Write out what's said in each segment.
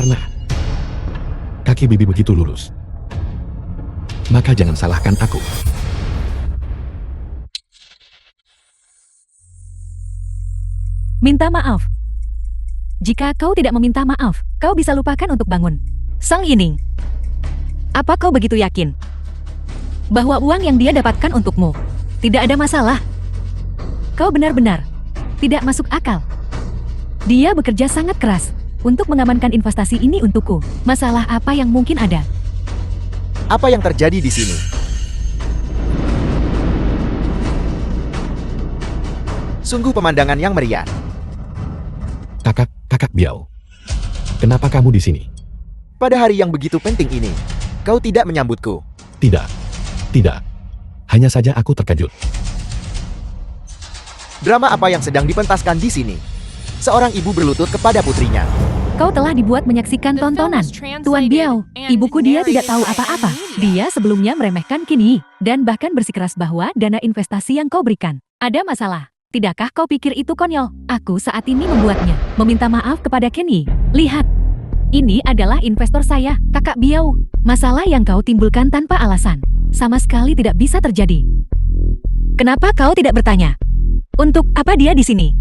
Karena kaki bibi begitu lurus. Maka jangan salahkan aku. Minta maaf. Jika kau tidak meminta maaf, kau bisa lupakan untuk bangun. Song Yining, apa kau begitu yakin bahwa uang yang dia dapatkan untukmu tidak ada masalah? Kau benar-benar tidak masuk akal. Dia bekerja sangat keras untuk mengamankan investasi ini untukku. Masalah apa yang mungkin ada? Apa yang terjadi di sini? Sungguh pemandangan yang meriah. Kakak Biao. Kenapa kamu di sini? Pada hari yang begitu penting ini, kau tidak menyambutku. Tidak. Hanya saja aku terkejut. Drama apa yang sedang dipentaskan di sini? Seorang ibu berlutut kepada putrinya. Kau telah dibuat menyaksikan tontonan. Tuan Biao, ibuku dia tidak tahu apa-apa. Dia sebelumnya meremehkan Qin Yi, dan bahkan bersikeras bahwa dana investasi yang kau berikan ada masalah. Tidakkah kau pikir itu konyol? Aku saat ini membuatnya meminta maaf kepada Qin Yi. Lihat, ini adalah investor saya, Kakak Biao. Masalah yang kau timbulkan tanpa alasan sama sekali tidak bisa terjadi. Kenapa kau tidak bertanya? Untuk apa dia di sini?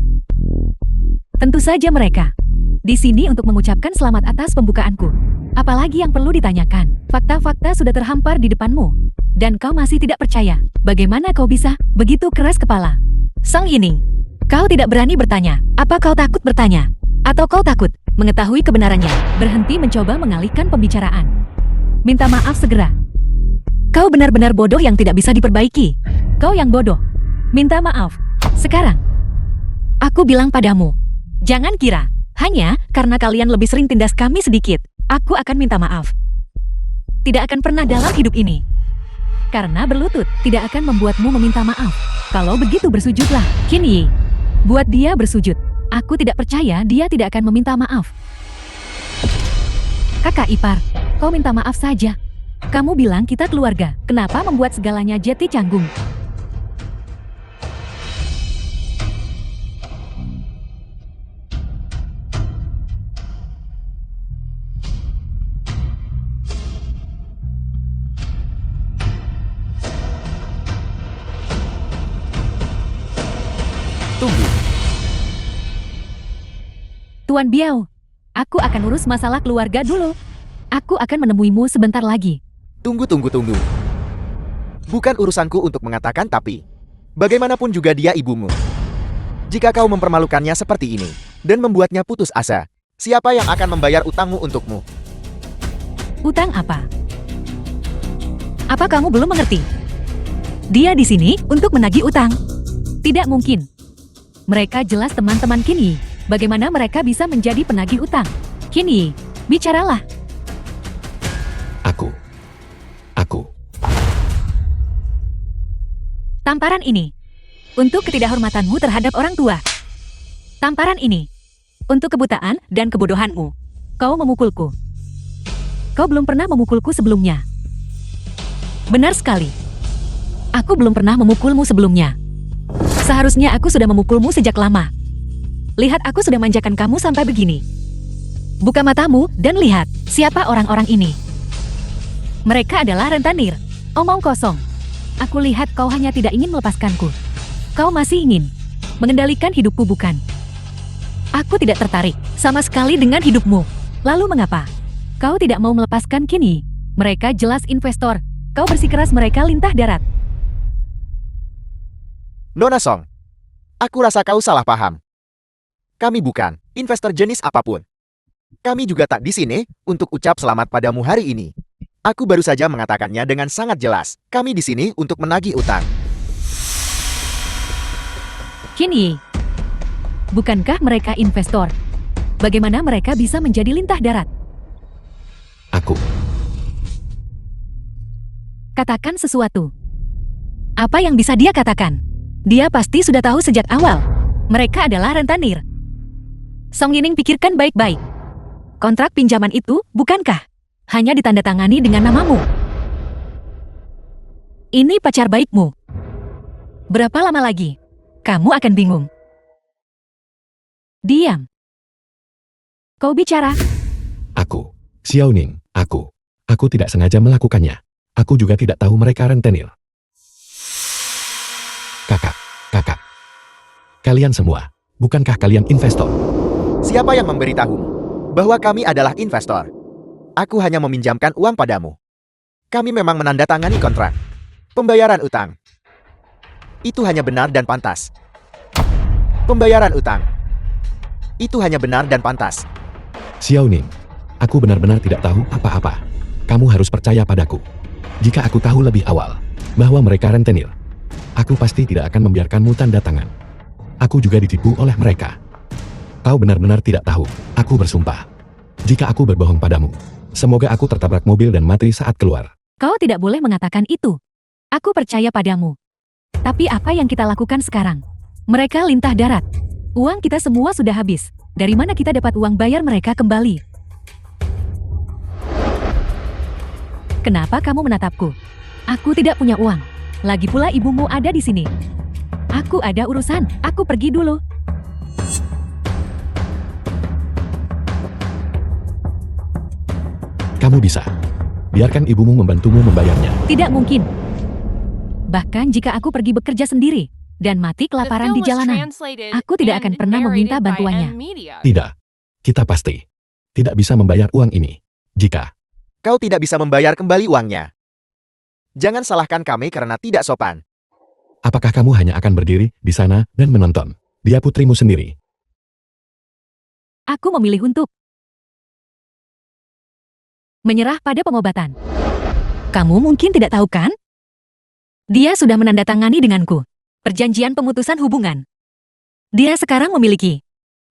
Tentu saja mereka di sini untuk mengucapkan selamat atas pembukaanku. Apalagi yang perlu ditanyakan? Fakta-fakta sudah terhampar di depanmu. Dan kau masih tidak percaya. Bagaimana kau bisa begitu keras kepala? Song Yining, kau tidak berani bertanya. Apa kau takut bertanya? Atau kau takut mengetahui kebenarannya? Berhenti mencoba mengalihkan pembicaraan. Minta maaf segera. Kau benar-benar bodoh yang tidak bisa diperbaiki. Kau yang bodoh. Minta maaf. Sekarang. Aku bilang padamu. Jangan kira, hanya karena kalian lebih sering tindas kami sedikit, aku akan minta maaf. Tidak akan pernah dalam hidup ini. Karena berlutut tidak akan membuatmu meminta maaf. Kalau begitu bersujudlah, Qin Yi. Buat dia bersujud. Aku tidak percaya dia tidak akan meminta maaf. Kakak ipar, kau minta maaf saja. Kamu bilang kita keluarga. Kenapa membuat segalanya jadi canggung? Tunggu. Tuan Biao, aku akan urus masalah keluarga dulu. Aku akan menemuimu sebentar lagi. Tunggu. Bukan urusanku untuk mengatakan tapi. Bagaimanapun juga dia ibumu. Jika kau mempermalukannya seperti ini, dan membuatnya putus asa, siapa yang akan membayar utangmu untukmu? Utang apa? Apa kamu belum mengerti? Dia di sini untuk menagih utang. Tidak mungkin. Mereka jelas teman-teman Qin Yi. Bagaimana mereka bisa menjadi penagih utang? Qin Yi, bicaralah. Aku. Tamparan ini untuk ketidakhormatanmu terhadap orang tua. Tamparan ini untuk kebutaan dan kebodohanmu. Kau memukulku. Kau belum pernah memukulku sebelumnya. Benar sekali. Aku belum pernah memukulmu sebelumnya. Seharusnya aku sudah memukulmu sejak lama. Lihat, aku sudah manjakan kamu sampai begini. Buka matamu dan lihat siapa orang-orang ini. Mereka adalah rentenir. Omong kosong. Aku lihat kau hanya tidak ingin melepaskanku. Kau masih ingin mengendalikan hidupku, bukan? Aku tidak tertarik sama sekali dengan hidupmu. Lalu mengapa kau tidak mau melepaskan Qin Yi? Mereka jelas investor. Kau bersikeras mereka lintah darat. Nona Song, aku rasa kau salah paham. Kami bukan investor jenis apapun. Kami juga tak di sini untuk ucap selamat padamu hari ini. Aku baru saja mengatakannya dengan sangat jelas. Kami di sini untuk menagih utang. Qin Yi, bukankah mereka investor? Bagaimana mereka bisa menjadi lintah darat? Aku. Katakan sesuatu. Apa yang bisa dia katakan? Dia pasti sudah tahu sejak awal. Mereka adalah rentenir. Song Yining, pikirkan baik-baik. Kontrak pinjaman itu, bukankah hanya ditandatangani dengan namamu? Ini pacar baikmu. Berapa lama lagi kamu akan bingung? Diam. Kau bicara. Aku. Xiaoning, aku. Aku tidak sengaja melakukannya. Aku juga tidak tahu mereka rentenir. Kakak. Kalian semua, bukankah kalian investor? Siapa yang memberitahumu bahwa kami adalah investor? Aku hanya meminjamkan uang padamu. Kami memang menandatangani kontrak pembayaran utang. Itu hanya benar dan pantas. Pembayaran utang. Itu hanya benar dan pantas. Xiaoning, aku benar-benar tidak tahu apa-apa. Kamu harus percaya padaku. Jika aku tahu lebih awal bahwa mereka rentenir, aku pasti tidak akan membiarkanmu tanda tangan. Aku juga ditipu oleh mereka. Kau benar-benar tidak tahu. Aku bersumpah. Jika aku berbohong padamu, semoga aku tertabrak mobil dan mati saat keluar. Kau tidak boleh mengatakan itu. Aku percaya padamu. Tapi apa yang kita lakukan sekarang? Mereka lintah darat. Uang kita semua sudah habis. Dari mana kita dapat uang bayar mereka kembali? Kenapa kamu menatapku? Aku tidak punya uang. Lagi pula ibumu ada di sini. Aku ada urusan. Aku pergi dulu. Kamu bisa. Biarkan ibumu membantumu membayarnya. Tidak mungkin. Bahkan jika aku pergi bekerja sendiri dan mati kelaparan di jalanan, aku tidak akan pernah meminta bantuannya. Tidak. Kita pasti tidak bisa membayar uang ini. Jika Kau tidak bisa membayar kembali uangnya. Jangan salahkan kami karena tidak sopan. apakah kamu hanya akan berdiri di sana dan menonton dia putrimu sendiri? Aku memilih untuk menyerah pada pengobatan. Kamu mungkin tidak tahu kan? Dia sudah menandatangani denganku perjanjian pemutusan hubungan. Dia sekarang memiliki.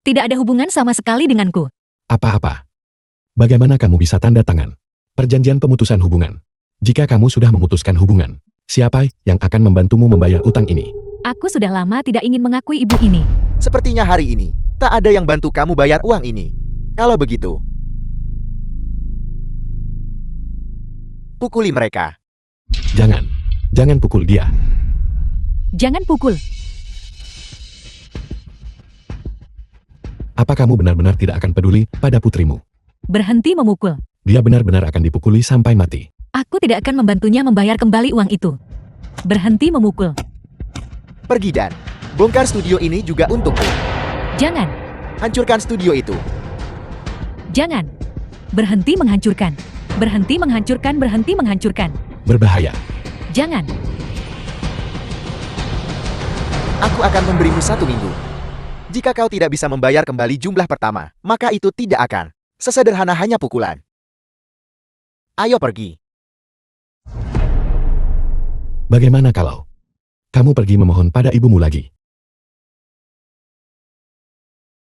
Tidak ada hubungan sama sekali denganku. Apa-apa? Bagaimana kamu bisa tanda tangan perjanjian pemutusan hubungan? Jika kamu sudah memutuskan hubungan, siapa yang akan membantumu membayar utang ini? Aku sudah lama tidak ingin mengakui ibu ini. Sepertinya hari ini, tak ada yang bantu kamu bayar uang ini. Kalau begitu, pukuli mereka. Jangan pukul dia. Jangan pukul. Apa kamu benar-benar tidak akan peduli pada putrimu? Berhenti memukul. Dia benar-benar akan dipukuli sampai mati. Aku tidak akan membantunya membayar kembali uang itu. Berhenti memukul. Pergi dan bongkar studio ini juga untukku. Jangan. Hancurkan studio itu. Jangan. Berhenti menghancurkan. Berhenti menghancurkan. Berhenti menghancurkan. Berbahaya. Jangan. Aku akan memberimu 1 minggu. Jika kau tidak bisa membayar kembali jumlah pertama, maka itu tidak akan sesederhana hanya pukulan. Ayo pergi. Bagaimana kalau kamu pergi memohon pada ibumu lagi?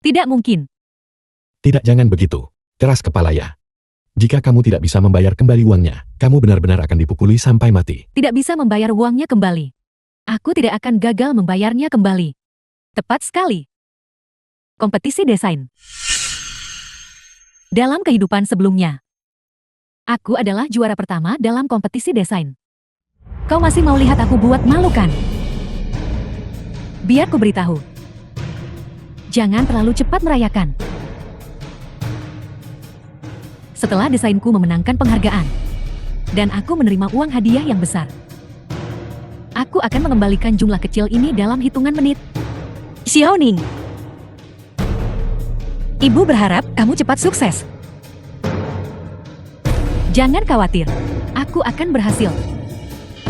Tidak mungkin. Tidak, jangan begitu. Keras kepala ya. Jika kamu tidak bisa membayar kembali uangnya, kamu benar-benar akan dipukuli sampai mati. Tidak bisa membayar uangnya kembali. Aku tidak akan gagal membayarnya kembali. Tepat sekali. Kompetisi desain. Dalam kehidupan sebelumnya, aku adalah juara pertama dalam kompetisi desain. Kau masih mau lihat aku buat malu kan? Biar ku beritahu. Jangan terlalu cepat merayakan. Setelah desainku memenangkan penghargaan, dan aku menerima uang hadiah yang besar, aku akan mengembalikan jumlah kecil ini dalam hitungan menit. Xiaoning, Ibu berharap kamu cepat sukses. Jangan khawatir, aku akan berhasil.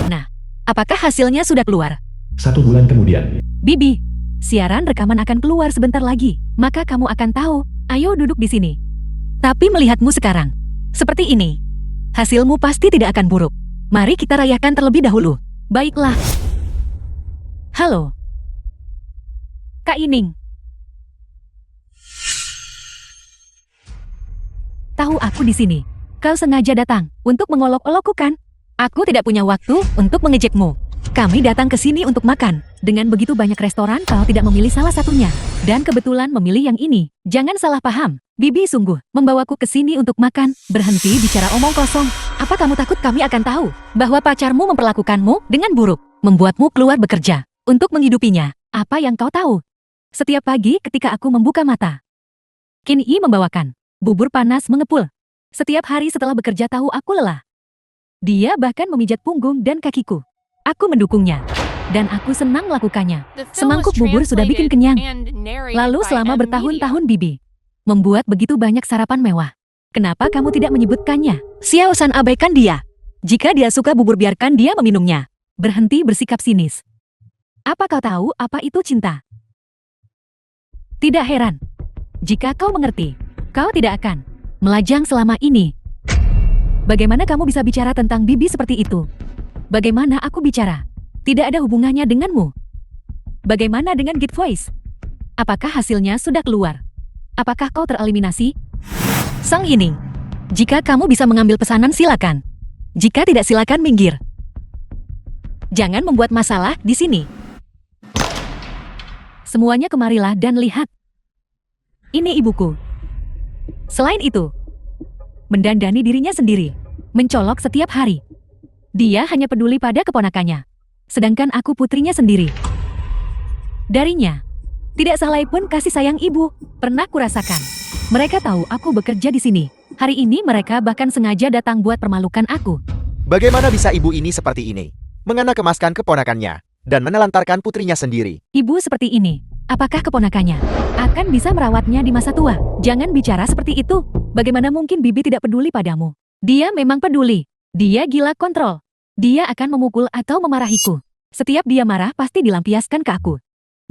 Nah, apakah hasilnya sudah keluar? 1 bulan kemudian. Bibi, siaran rekaman akan keluar sebentar lagi, maka kamu akan tahu. Ayo duduk di sini. Tapi melihatmu sekarang, seperti ini, hasilmu pasti tidak akan buruk. Mari kita rayakan terlebih dahulu. Baiklah. Halo. Kak Ining. Tahu aku di sini. Kau sengaja datang untuk mengolok-olokku kan? Aku tidak punya waktu untuk mengejekmu. Kami datang ke sini untuk makan. Dengan begitu banyak restoran, kau tidak memilih salah satunya. Dan kebetulan memilih yang ini. Jangan salah paham. Bibi sungguh membawaku ke sini untuk makan. Berhenti bicara omong kosong. Apa kamu takut kami akan tahu bahwa pacarmu memperlakukanmu dengan buruk? Membuatmu keluar bekerja untuk menghidupinya. Apa yang kau tahu? Setiap pagi ketika aku membuka mata, Kin Yi membawakan Bubur panas mengepul. Setiap hari setelah bekerja tahu aku lelah. Dia bahkan memijat punggung dan kakiku. Aku mendukungnya. Dan aku senang melakukannya. Semangkuk bubur sudah bikin kenyang. Lalu selama bertahun-tahun Bibi membuat begitu banyak sarapan mewah. Kenapa kamu tidak menyebutkannya? Xiao San abaikan dia. Jika dia suka bubur biarkan dia meminumnya. Berhenti bersikap sinis. Apa kau tahu apa itu cinta? Tidak heran. Jika kau mengerti, kau tidak akan melajang selama ini. Bagaimana kamu bisa bicara tentang Bibi seperti itu? Bagaimana aku bicara? Tidak ada hubungannya denganmu. Bagaimana dengan Git Voice? Apakah hasilnya sudah keluar? Apakah kau tereliminasi? Sang Yining, jika kamu bisa mengambil pesanan silakan. Jika tidak silakan minggir. Jangan membuat masalah di sini. Semuanya kemarilah dan lihat. Ini ibuku. Selain itu, mendandani dirinya sendiri, mencolok setiap hari. Dia hanya peduli pada keponakannya, sedangkan aku putrinya sendiri. Darinya, tidak sehelai pun kasih sayang ibu, pernah kurasakan. Mereka tahu aku bekerja di sini. Hari ini mereka bahkan sengaja datang buat permalukan aku. Bagaimana bisa ibu ini seperti ini? Mengena kemaskan keponakannya, dan menelantarkan putrinya sendiri. Ibu seperti ini, apakah keponakannya akan bisa merawatnya di masa tua? Jangan bicara seperti itu. Bagaimana mungkin Bibi tidak peduli padamu? Dia memang peduli. Dia gila kontrol. Dia akan memukul atau memarahiku. Setiap dia marah pasti dilampiaskan ke aku.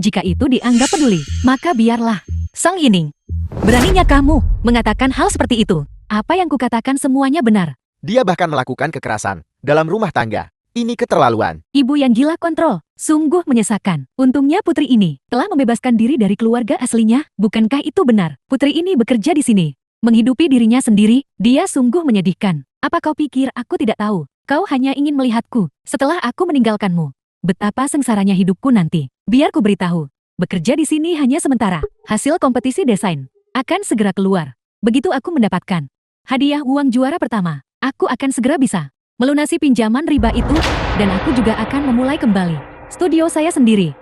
Jika itu dianggap peduli, maka biarlah. Sang Yining, beraninya kamu mengatakan hal seperti itu. Apa yang kukatakan semuanya benar. Dia bahkan melakukan kekerasan dalam rumah tangga. Ini keterlaluan. Ibu yang gila kontrol, sungguh menyesakan. Untungnya putri ini telah membebaskan diri dari keluarga aslinya. Bukankah itu benar? Putri ini bekerja di sini, menghidupi dirinya sendiri. Dia sungguh menyedihkan. Apa kau pikir aku tidak tahu? Kau hanya ingin melihatku setelah aku meninggalkanmu. Betapa sengsaranya hidupku nanti. Biar ku beritahu, bekerja di sini hanya sementara. Hasil kompetisi desain akan segera keluar. Begitu aku mendapatkan hadiah uang juara pertama, aku akan segera bisa melunasi pinjaman riba itu, dan aku juga akan memulai kembali studio saya sendiri.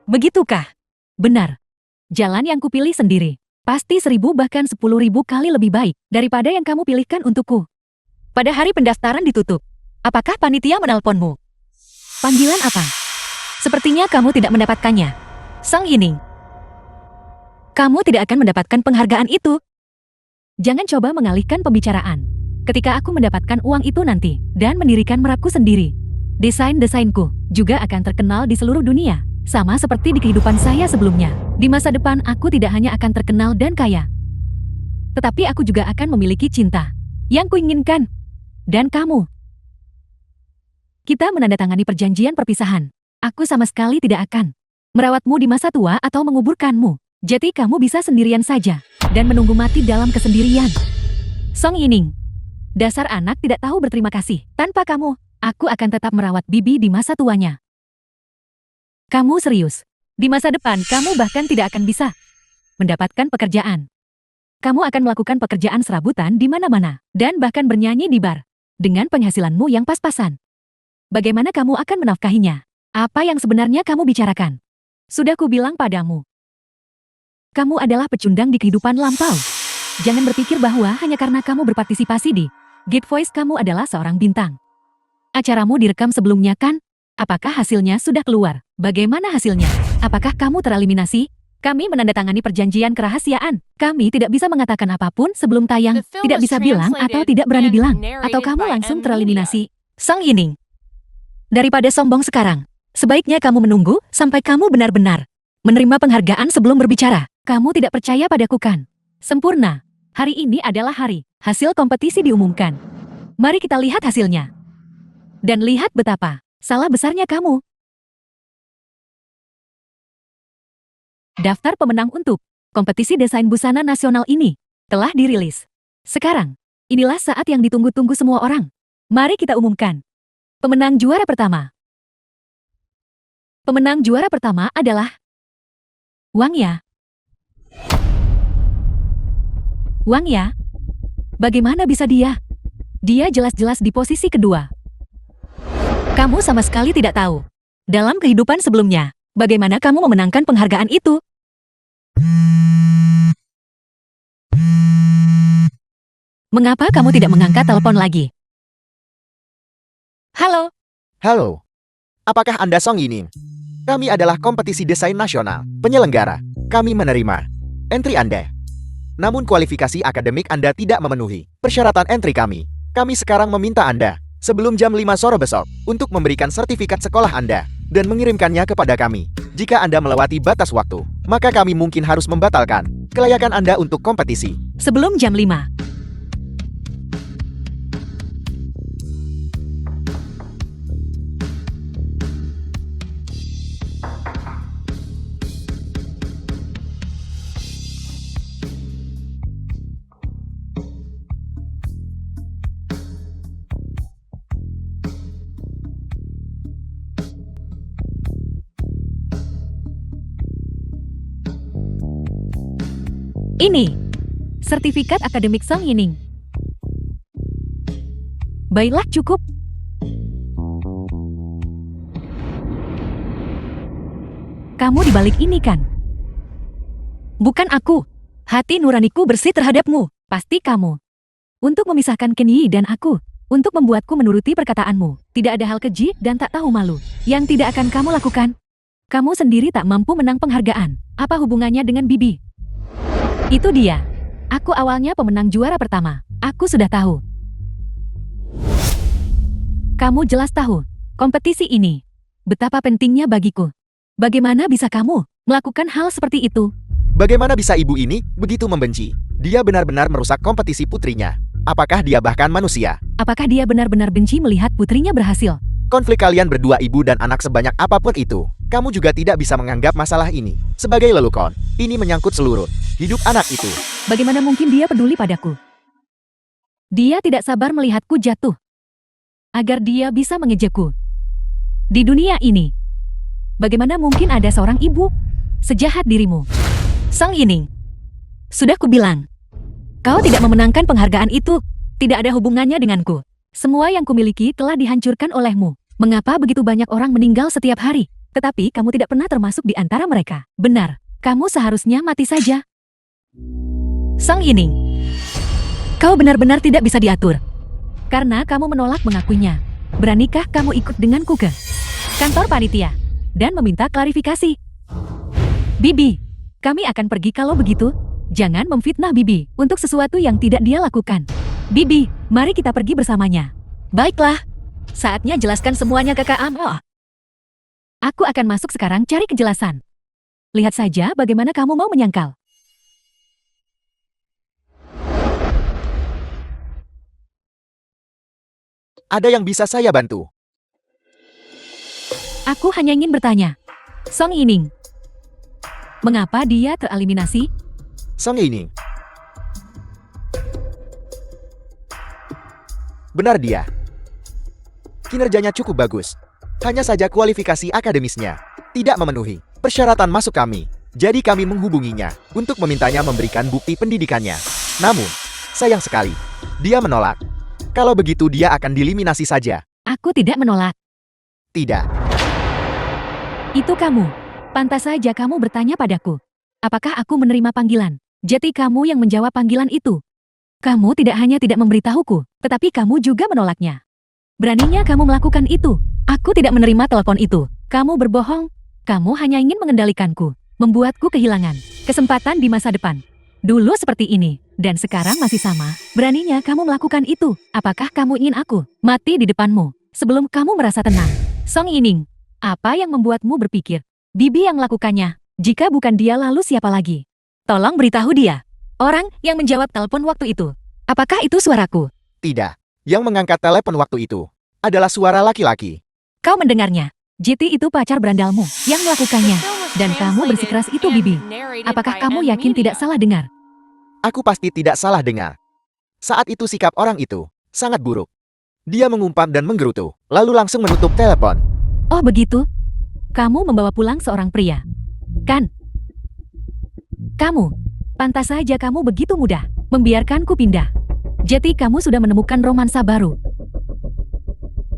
Begitukah? Benar. Jalan yang kupilih sendiri. Pasti 1000 bahkan 10.000 kali lebih baik daripada yang kamu pilihkan untukku. Pada hari pendaftaran ditutup, apakah panitia menelponmu? Panggilan apa? Sepertinya kamu tidak mendapatkannya. Sang Yining, kamu tidak akan mendapatkan penghargaan itu. Jangan coba mengalihkan pembicaraan. Ketika aku mendapatkan uang itu nanti, dan mendirikan merakku sendiri, desain-desainku juga akan terkenal di seluruh dunia. Sama seperti di kehidupan saya sebelumnya. Di masa depan aku tidak hanya akan terkenal dan kaya, tetapi aku juga akan memiliki cinta yang kuinginkan. Dan kamu. Kita menandatangani perjanjian perpisahan. Aku sama sekali tidak akan merawatmu di masa tua atau menguburkanmu. Jadi kamu bisa sendirian saja, dan menunggu mati dalam kesendirian. Song Yining, dasar anak tidak tahu berterima kasih. Tanpa kamu, aku akan tetap merawat Bibi di masa tuanya. Kamu serius? Di masa depan kamu bahkan tidak akan bisa mendapatkan pekerjaan. Kamu akan melakukan pekerjaan serabutan di mana-mana, dan bahkan bernyanyi di bar, dengan penghasilanmu yang pas-pasan. Bagaimana kamu akan menafkahinya? Apa yang sebenarnya kamu bicarakan? Sudah kubilang padamu. Kamu adalah pecundang di kehidupan lampau. Jangan berpikir bahwa hanya karena kamu berpartisipasi di Git Voice kamu adalah seorang bintang. Acaramu direkam sebelumnya kan? Apakah hasilnya sudah keluar? Bagaimana hasilnya? Apakah kamu tereliminasi? Kami menandatangani perjanjian kerahasiaan. Kami tidak bisa mengatakan apapun sebelum tayang. Tidak bisa bilang atau tidak berani bilang. Atau kamu langsung tereliminasi. Sang Yining, daripada sombong sekarang, sebaiknya kamu menunggu sampai kamu benar-benar menerima penghargaan sebelum berbicara. Kamu tidak percaya padaku kan? Sempurna. Hari ini adalah hari hasil kompetisi diumumkan. Mari kita lihat hasilnya. Dan lihat betapa salah besarnya kamu. Daftar pemenang untuk kompetisi desain busana nasional ini telah dirilis. Sekarang, inilah saat yang ditunggu-tunggu semua orang. Mari kita umumkan. Pemenang juara pertama. Pemenang juara pertama adalah Wang Ya. Wang Ya? Bagaimana bisa dia? Dia jelas-jelas di posisi kedua. Kamu sama sekali tidak tahu. Dalam kehidupan sebelumnya, bagaimana kamu memenangkan penghargaan itu? Mengapa kamu tidak mengangkat telepon lagi? Halo, Halo, apakah Anda Song Yining? Kami adalah kompetisi desain nasional, penyelenggara. Kami menerima entry Anda. Namun kualifikasi akademik Anda tidak memenuhi persyaratan entry kami. Kami sekarang meminta Anda, sebelum jam 5 sore besok, untuk memberikan sertifikat sekolah Anda dan mengirimkannya kepada kami. Jika Anda melewati batas waktu, maka kami mungkin harus membatalkan kelayakan Anda untuk kompetisi. sebelum jam 5. Ini, sertifikat akademik Song Yining. Baiklah, cukup. Kamu dibalik ini kan? Bukan aku. Hati nuraniku bersih terhadapmu. Pasti kamu. Untuk memisahkan Kenyi dan aku. Untuk membuatku menuruti perkataanmu. Tidak ada hal keji dan tak tahu malu. Yang tidak akan kamu lakukan. Kamu sendiri tak mampu menang penghargaan. Apa hubungannya dengan Bibi? Itu dia. Aku awalnya pemenang juara pertama. Aku sudah tahu. Kamu jelas tahu kompetisi ini betapa pentingnya bagiku. Bagaimana bisa kamu melakukan hal seperti itu? Bagaimana bisa ibu ini begitu membenci? Dia benar-benar merusak kompetisi putrinya. Apakah dia bahkan manusia? Apakah dia benar-benar benci melihat putrinya berhasil? Konflik kalian berdua ibu dan anak sebanyak apapun itu, kamu juga tidak bisa menganggap masalah ini sebagai lelukon. Ini menyangkut seluruh hidup anak itu. Bagaimana mungkin dia peduli padaku? Dia tidak sabar melihatku jatuh. Agar dia bisa mengejekku. Di dunia ini, bagaimana mungkin ada seorang ibu sejahat dirimu? Song Yining, sudah kubilang, kau tidak memenangkan penghargaan itu. Tidak ada hubungannya denganku. Semua yang kumiliki telah dihancurkan olehmu. Mengapa begitu banyak orang meninggal setiap hari? Tetapi kamu tidak pernah termasuk di antara mereka. Benar, kamu seharusnya mati saja. Song Yining, kau benar-benar tidak bisa diatur. Karena kamu menolak mengakuinya. Beranikah kamu ikut denganku ke kantor panitia dan meminta klarifikasi? Bibi, kami akan pergi kalau begitu. Jangan memfitnah Bibi untuk sesuatu yang tidak dia lakukan. Bibi, mari kita pergi bersamanya. Baiklah, saatnya jelaskan semuanya ke Kak Amo. Aku akan masuk sekarang cari kejelasan. Lihat saja bagaimana kamu mau menyangkal. Ada yang bisa saya bantu? Aku hanya ingin bertanya. Song Yining, mengapa dia tereliminasi? Song Yining. Benar dia. Kinerjanya cukup bagus. Hanya saja kualifikasi akademisnya tidak memenuhi persyaratan masuk kami. Jadi kami menghubunginya untuk memintanya memberikan bukti pendidikannya. Namun, sayang sekali, dia menolak. Kalau begitu dia akan dieliminasi saja. Aku tidak menolak. Tidak. Itu kamu. Pantas saja kamu bertanya padaku. Apakah aku menerima panggilan? Jadi kamu yang menjawab panggilan itu. Kamu tidak hanya tidak memberitahuku, tetapi kamu juga menolaknya. Beraninya kamu melakukan itu. Aku tidak menerima telepon itu. Kamu berbohong. Kamu hanya ingin mengendalikanku, membuatku kehilangan kesempatan di masa depan. Dulu seperti ini, dan sekarang masih sama. Beraninya kamu melakukan itu. Apakah kamu ingin aku mati di depanmu sebelum kamu merasa tenang? Song Yining, apa yang membuatmu berpikir Bibi yang melakukannya? Jika bukan dia, lalu siapa lagi? Tolong beritahu dia. Orang yang menjawab telepon waktu itu. Apakah itu suaraku? Tidak. Yang mengangkat telepon waktu itu adalah suara laki-laki. Kau mendengarnya. JT itu pacar berandalmu yang melakukannya. Dan kamu bersikeras itu, Bibi. Apakah kamu yakin tidak salah dengar? Aku pasti tidak salah dengar. Saat itu sikap orang itu sangat buruk. Dia mengumpat dan menggerutu, lalu langsung menutup telepon. Oh begitu? Kamu membawa pulang seorang pria. Kan? Kamu, pantas saja kamu begitu mudah membiarkanku pindah. Jadi kamu sudah menemukan romansa baru.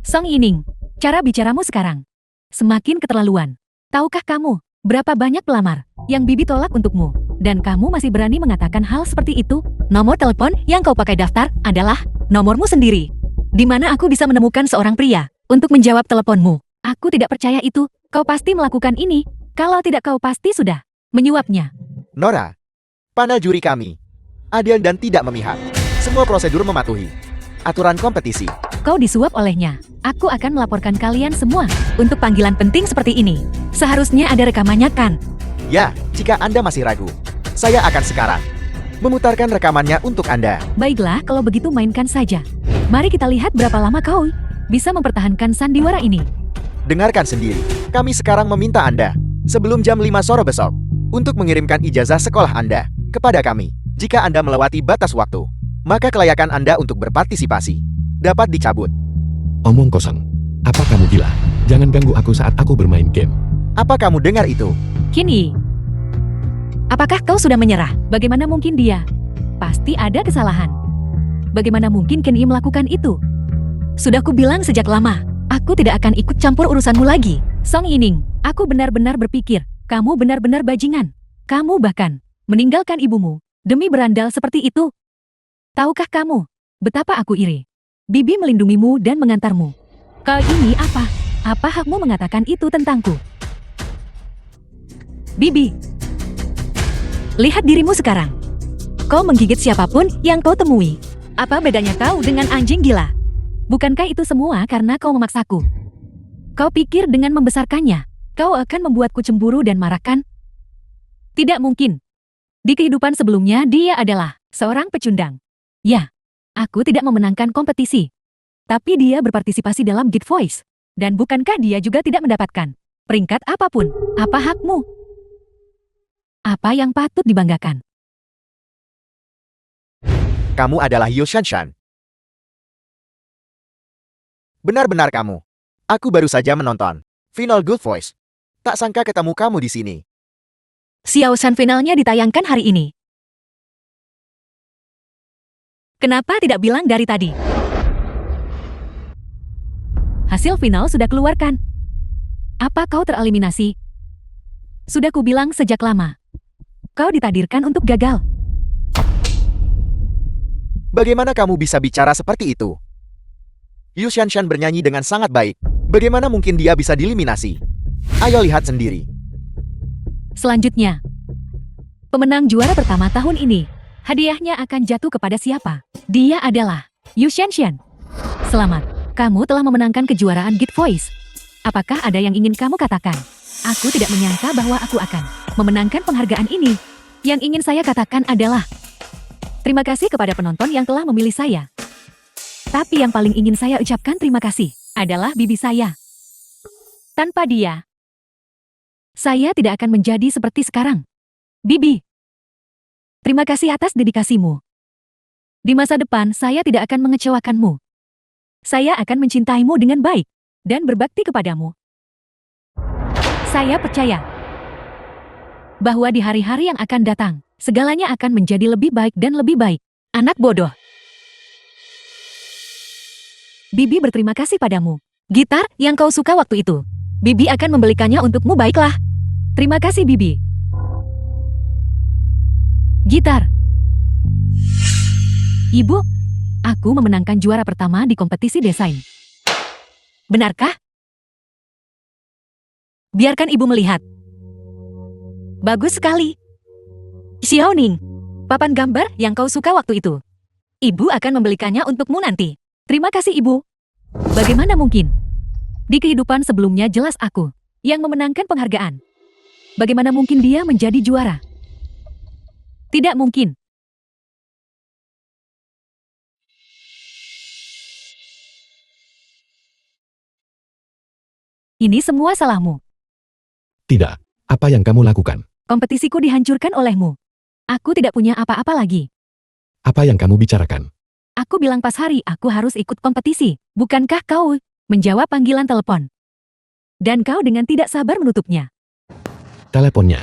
Song Yining, cara bicaramu sekarang semakin keterlaluan. Tahukah kamu Berapa banyak pelamar yang Bibi tolak untukmu, dan kamu masih berani mengatakan hal seperti itu? Nomor telepon yang kau pakai daftar adalah nomormu sendiri. Di mana aku bisa menemukan seorang pria untuk menjawab teleponmu? Aku tidak percaya itu. Kau pasti melakukan ini. Kalau tidak, kau pasti sudah menyuapnya. Nora, panel juri kami adil dan tidak memihak. Semua prosedur mematuhi aturan kompetisi. Kau disuap olehnya. Aku akan melaporkan kalian semua untuk panggilan penting seperti ini. Seharusnya ada rekamannya kan? Ya, jika Anda masih ragu, saya akan sekarang memutarkan rekamannya untuk Anda. Baiklah, kalau begitu mainkan saja. Mari kita lihat berapa lama kau bisa mempertahankan sandiwara ini. Dengarkan sendiri. Kami sekarang meminta Anda sebelum jam 5 sore besok untuk mengirimkan ijazah sekolah Anda kepada kami. Jika Anda melewati batas waktu, maka kelayakan Anda untuk berpartisipasi dapat dicabut. Omong kosong. Apa kamu gila? Jangan ganggu aku saat aku bermain game. Apa kamu dengar itu? Kini, apakah kau sudah menyerah? Bagaimana mungkin dia? Pasti ada kesalahan. Bagaimana mungkin Kenny melakukan itu? Sudah kubilang sejak lama, aku tidak akan ikut campur urusanmu lagi. Song Yining, aku benar-benar berpikir, kamu benar-benar bajingan. Kamu bahkan meninggalkan ibumu demi berandal seperti itu. Tahukah kamu betapa aku iri? Bibi melindungimu dan mengantarmu. Kau ini apa? Apa hakmu mengatakan itu tentangku? Bibi, lihat dirimu sekarang. Kau menggigit siapapun yang kau temui. Apa bedanya kau dengan anjing gila? Bukankah itu semua karena kau memaksaku? Kau pikir dengan membesarkannya, kau akan membuatku cemburu dan marah kan? Tidak mungkin. Di kehidupan sebelumnya dia adalah seorang pecundang. Ya, aku tidak memenangkan kompetisi. Tapi dia berpartisipasi dalam Geek Voice. Dan bukankah dia juga tidak mendapatkan peringkat apapun? Apa hakmu? Apa yang patut dibanggakan? Kamu adalah Yu Shanshan. Benar-benar kamu. Aku baru saja menonton final Good Voice. Tak sangka ketemu kamu di sini. Xiao Shan finalnya ditayangkan hari ini. Kenapa tidak bilang dari tadi? Hasil final sudah keluarkan. Apa kau tereliminasi? Sudah kubilang sejak lama. Kau ditadirkan untuk gagal. Bagaimana kamu bisa bicara seperti itu? Yu Shanshan bernyanyi dengan sangat baik. Bagaimana mungkin dia bisa dieliminasi? Ayo lihat sendiri. Selanjutnya, pemenang juara pertama tahun ini. Hadiahnya akan jatuh kepada siapa? Dia adalah Yu Shanshan. Selamat, kamu telah memenangkan kejuaraan Geek Voice. Apakah ada yang ingin kamu katakan? Aku tidak menyangka bahwa aku akan memenangkan penghargaan ini. Yang ingin saya katakan adalah terima kasih kepada penonton yang telah memilih saya. Tapi yang paling ingin saya ucapkan terima kasih adalah bibi saya. Tanpa dia, saya tidak akan menjadi seperti sekarang. Bibi, terima kasih atas dedikasimu. Di masa depan, saya tidak akan mengecewakanmu. Saya akan mencintaimu dengan baik dan berbakti kepadamu. Saya percaya bahwa di hari-hari yang akan datang, segalanya akan menjadi lebih baik dan lebih baik. Anak bodoh. Bibi berterima kasih padamu. Gitar yang kau suka waktu itu. Bibi akan membelikannya untukmu, baiklah. Terima kasih, Bibi. Gitar. Ibu, aku memenangkan juara pertama di kompetisi desain. Benarkah? Biarkan ibu melihat. Bagus sekali. Xiaoning, papan gambar yang kau suka waktu itu. Ibu akan membelikannya untukmu nanti. Terima kasih, Ibu. Bagaimana mungkin? Di kehidupan sebelumnya jelas aku yang memenangkan penghargaan. Bagaimana mungkin dia menjadi juara? Tidak mungkin. Ini semua salahmu. Tidak. Apa yang kamu lakukan? Kompetisiku dihancurkan olehmu. Aku tidak punya apa-apa lagi. Apa yang kamu bicarakan? Aku bilang pas hari aku harus ikut kompetisi. Bukankah kau menjawab panggilan telepon? Dan kau dengan tidak sabar menutupnya. Teleponnya.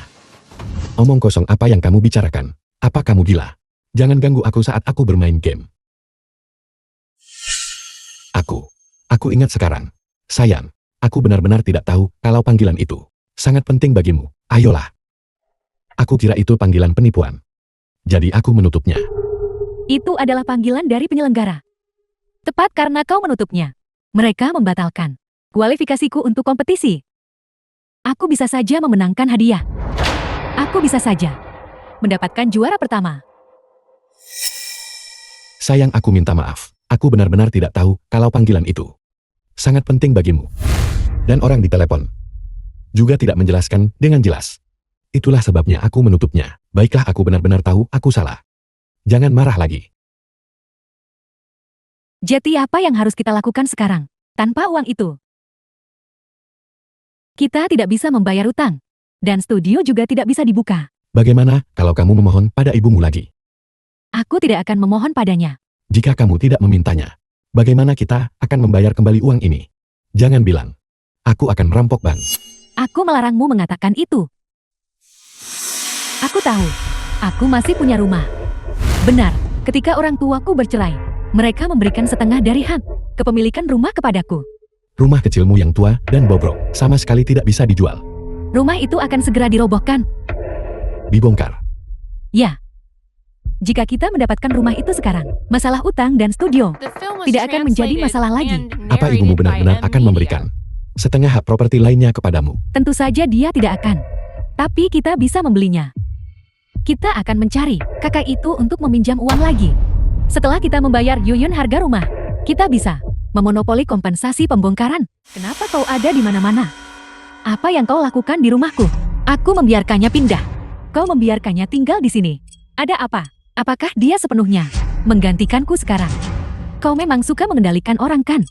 Omong kosong, apa yang kamu bicarakan? Apa kamu gila? Jangan ganggu aku saat aku bermain game. Aku ingat sekarang. Sayang, aku benar-benar tidak tahu kalau panggilan itu Sangat penting bagimu. Ayolah. Aku kira itu panggilan penipuan. Jadi aku menutupnya. Itu adalah panggilan dari penyelenggara. Tepat karena kau menutupnya. Mereka membatalkan kualifikasiku untuk kompetisi. Aku bisa saja memenangkan hadiah. Aku bisa saja mendapatkan juara pertama. Sayang, aku minta maaf. Aku benar-benar tidak tahu kalau panggilan itu sangat penting bagimu. Dan orang di telepon juga tidak menjelaskan dengan jelas. Itulah sebabnya aku menutupnya. Baiklah, aku benar-benar tahu aku salah. Jangan marah lagi. Jadi apa yang harus kita lakukan sekarang? Tanpa uang itu, kita tidak bisa membayar utang. Dan studio juga tidak bisa dibuka. Bagaimana kalau kamu memohon pada ibumu lagi? Aku tidak akan memohon padanya. Jika kamu tidak memintanya, bagaimana kita akan membayar kembali uang ini? Jangan bilang, aku akan merampok bank. Aku melarangmu mengatakan itu. Aku tahu, aku masih punya rumah. Benar, ketika orang tuaku bercerai, mereka memberikan setengah dari hak kepemilikan rumah kepadaku. Rumah kecilmu yang tua dan bobrok, sama sekali tidak bisa dijual. Rumah itu akan segera dirobohkan. Dibongkar. Ya. Jika kita mendapatkan rumah itu sekarang, masalah utang dan studio tidak akan menjadi masalah lagi. Apa ibumu benar-benar akan memberikan setengah hak properti lainnya kepadamu? Tentu saja dia tidak akan. Tapi kita bisa membelinya. Kita akan mencari kakak itu untuk meminjam uang lagi. Setelah kita membayar Yuyun harga rumah, kita bisa memonopoli kompensasi pembongkaran. Kenapa kau ada di mana-mana? Apa yang kau lakukan di rumahku? Aku membiarkannya pindah. Kau membiarkannya tinggal di sini. Ada apa? Apakah dia sepenuhnya menggantikanku sekarang? Kau memang suka mengendalikan orang, kan?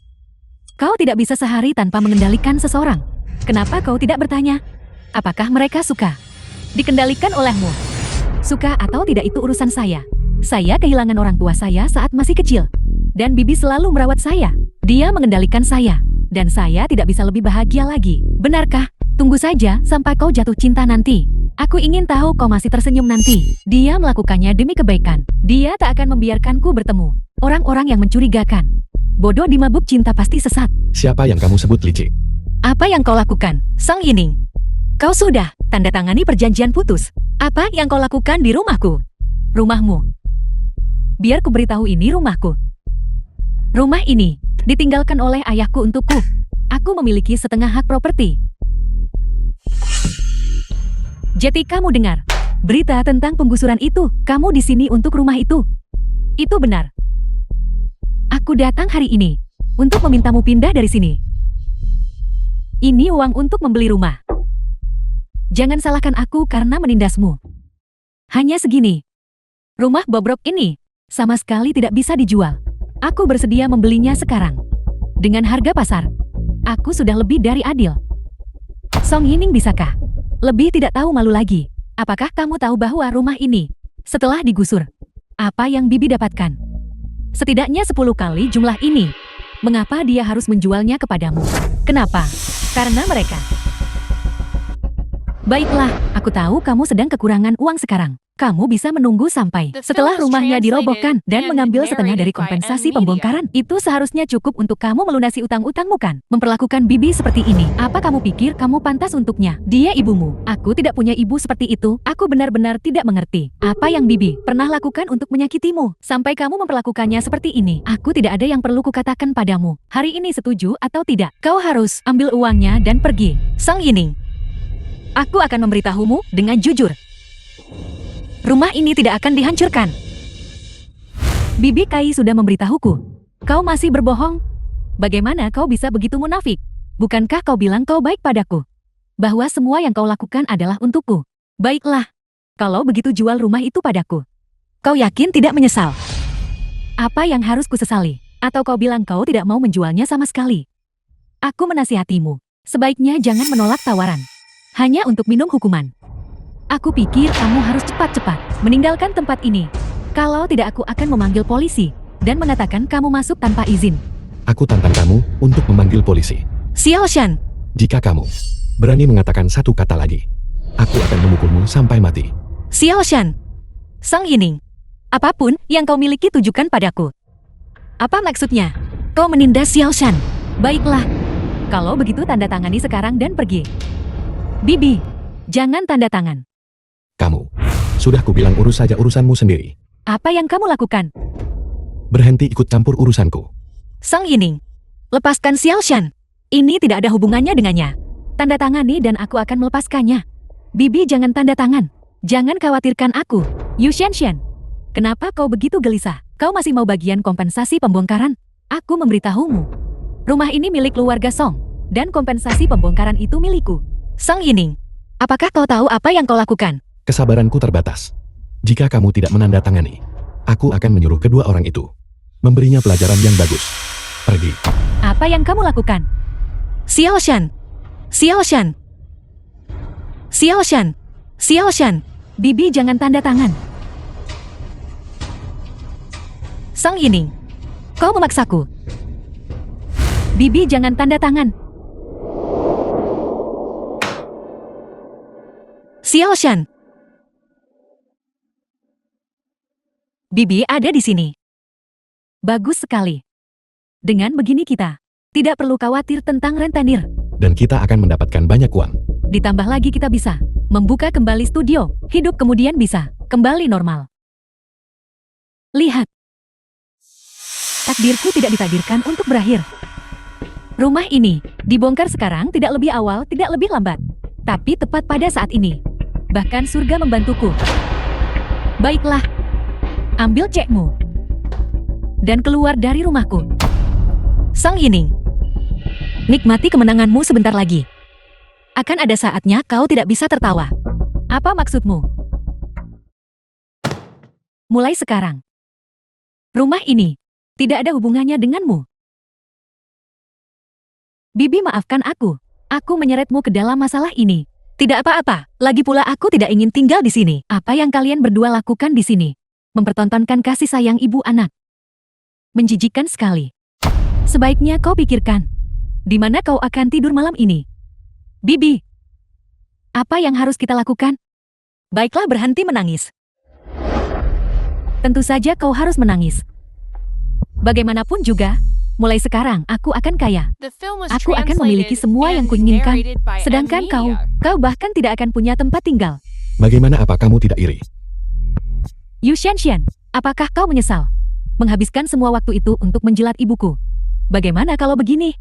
Kau tidak bisa sehari tanpa mengendalikan seseorang. Kenapa kau tidak bertanya? Apakah mereka suka dikendalikan olehmu? Suka atau tidak itu urusan saya. Saya kehilangan orang tua saya saat masih kecil. Dan Bibi selalu merawat saya. Dia mengendalikan saya. Dan saya tidak bisa lebih bahagia lagi. Benarkah? Tunggu saja sampai kau jatuh cinta nanti. Aku ingin tahu kau masih tersenyum nanti. Dia melakukannya demi kebaikan. Dia tak akan membiarkanku bertemu orang-orang yang mencurigakan. Bodoh di mabuk cinta pasti sesat. Siapa yang kamu sebut licik? Apa yang kau lakukan, Sang Yining? Kau sudah tanda tangani perjanjian putus. Apa yang kau lakukan di rumahku? Rumahmu. Biar ku beritahu, ini rumahku. Rumah ini ditinggalkan oleh ayahku untukku. Aku memiliki setengah hak properti. Jadi kamu dengar berita tentang penggusuran itu. Kamu di sini untuk rumah itu. Itu benar. Aku datang hari ini untuk memintamu pindah dari sini. Ini uang untuk membeli rumah. Jangan salahkan aku karena menindasmu. Hanya segini. Rumah bobrok ini sama sekali tidak bisa dijual. Aku bersedia membelinya sekarang. Dengan harga pasar. Aku sudah lebih dari adil. Song Yining, bisakah lebih tidak tahu malu lagi? Apakah kamu tahu bahwa rumah ini setelah digusur, apa yang Bibi dapatkan? Setidaknya 10 kali jumlah ini. Mengapa dia harus menjualnya kepadamu? Kenapa? Karena mereka. Baiklah, aku tahu kamu sedang kekurangan uang sekarang. Kamu bisa menunggu sampai setelah rumahnya dirobohkan dan mengambil setengah dari kompensasi pembongkaran. Itu seharusnya cukup untuk kamu melunasi utang-utangmu, kan? Memperlakukan Bibi seperti ini. Apa kamu pikir kamu pantas untuknya? Dia ibumu. Aku tidak punya ibu seperti itu. Aku benar-benar tidak mengerti apa yang Bibi pernah lakukan untuk menyakitimu. Sampai kamu memperlakukannya seperti ini. Aku tidak ada yang perlu kukatakan padamu. Hari ini setuju atau tidak? Kau harus ambil uangnya dan pergi. Sang Yining. Aku akan memberitahumu dengan jujur. Rumah ini tidak akan dihancurkan. Bibi Kai sudah memberitahuku. Kau masih berbohong? Bagaimana kau bisa begitu munafik? Bukankah kau bilang kau baik padaku? Bahwa semua yang kau lakukan adalah untukku. Baiklah. Kalau begitu jual rumah itu padaku. Kau yakin tidak menyesal? Apa yang harus kusesali? Atau kau bilang kau tidak mau menjualnya sama sekali? Aku menasihatimu. Sebaiknya jangan menolak tawaran. Hanya untuk minum hukuman. Aku pikir kamu harus cepat-cepat meninggalkan tempat ini. Kalau tidak, aku akan memanggil polisi dan mengatakan kamu masuk tanpa izin. Aku tantang kamu untuk memanggil polisi. Xiao Shan. Jika kamu berani mengatakan satu kata lagi, aku akan memukulmu sampai mati. Xiao Shan. Sang Yining. Apapun yang kau miliki tujukan padaku. Apa maksudnya? Kau menindas Xiao Shan. Baiklah. Kalau begitu tanda tangani sekarang dan pergi. Bibi, jangan tanda tangan. Kamu. Sudah kubilang urus saja urusanmu sendiri. Apa yang kamu lakukan? Berhenti ikut campur urusanku. Song Yining, lepaskan Xiao Shan. Ini tidak ada hubungannya dengannya. Tanda tangani dan aku akan melepaskannya. Bibi jangan tanda tangan. Jangan khawatirkan aku. Yu Xianshan, kenapa kau begitu gelisah? Kau masih mau bagian kompensasi pembongkaran? Aku memberitahumu. Rumah ini milik keluarga Song, dan kompensasi pembongkaran itu milikku. Song Yining, apakah kau tahu apa yang kau lakukan? Kesabaranku terbatas. Jika kamu tidak menandatangani, aku akan menyuruh kedua orang itu. Memberinya pelajaran yang bagus. Pergi. Apa yang kamu lakukan? Xiao Shan, Xiao Shan, Xiao Shan, Xiao Shan. Bibi jangan tanda tangan. Song Yining, kau memaksaku. Bibi jangan tanda tangan. Xiao Shan. Bibi ada di sini. Bagus sekali. Dengan begini kita tidak perlu khawatir tentang rentenir. Dan kita akan mendapatkan banyak uang. Ditambah lagi kita bisa membuka kembali studio. Hidup kemudian bisa kembali normal. Lihat. Takdirku tidak ditakdirkan untuk berakhir. Rumah ini dibongkar sekarang tidak lebih awal, tidak lebih lambat. Tapi tepat pada saat ini. Bahkan surga membantuku. Baiklah. Ambil cekmu. Dan keluar dari rumahku. Song Yining. Nikmati kemenanganmu sebentar lagi. Akan ada saatnya kau tidak bisa tertawa. Apa maksudmu? Mulai sekarang. Rumah ini tidak ada hubungannya denganmu. Bibi maafkan aku. Aku menyeretmu ke dalam masalah ini. Tidak apa-apa. Lagi pula aku tidak ingin tinggal di sini. Apa yang kalian berdua lakukan di sini? Mempertontonkan kasih sayang ibu anak. Menjijikkan sekali. Sebaiknya kau pikirkan. Di mana kau akan tidur malam ini? Bibi. Apa yang harus kita lakukan? Baiklah, berhenti menangis. Tentu saja kau harus menangis. Bagaimanapun juga, mulai sekarang aku akan kaya. Aku akan memiliki semua yang kuinginkan. Sedangkan kau bahkan tidak akan punya tempat tinggal. Bagaimana apa kamu tidak iri? Yu Xianshan, apakah kau menyesal menghabiskan semua waktu itu untuk menjilat ibuku? Bagaimana kalau begini?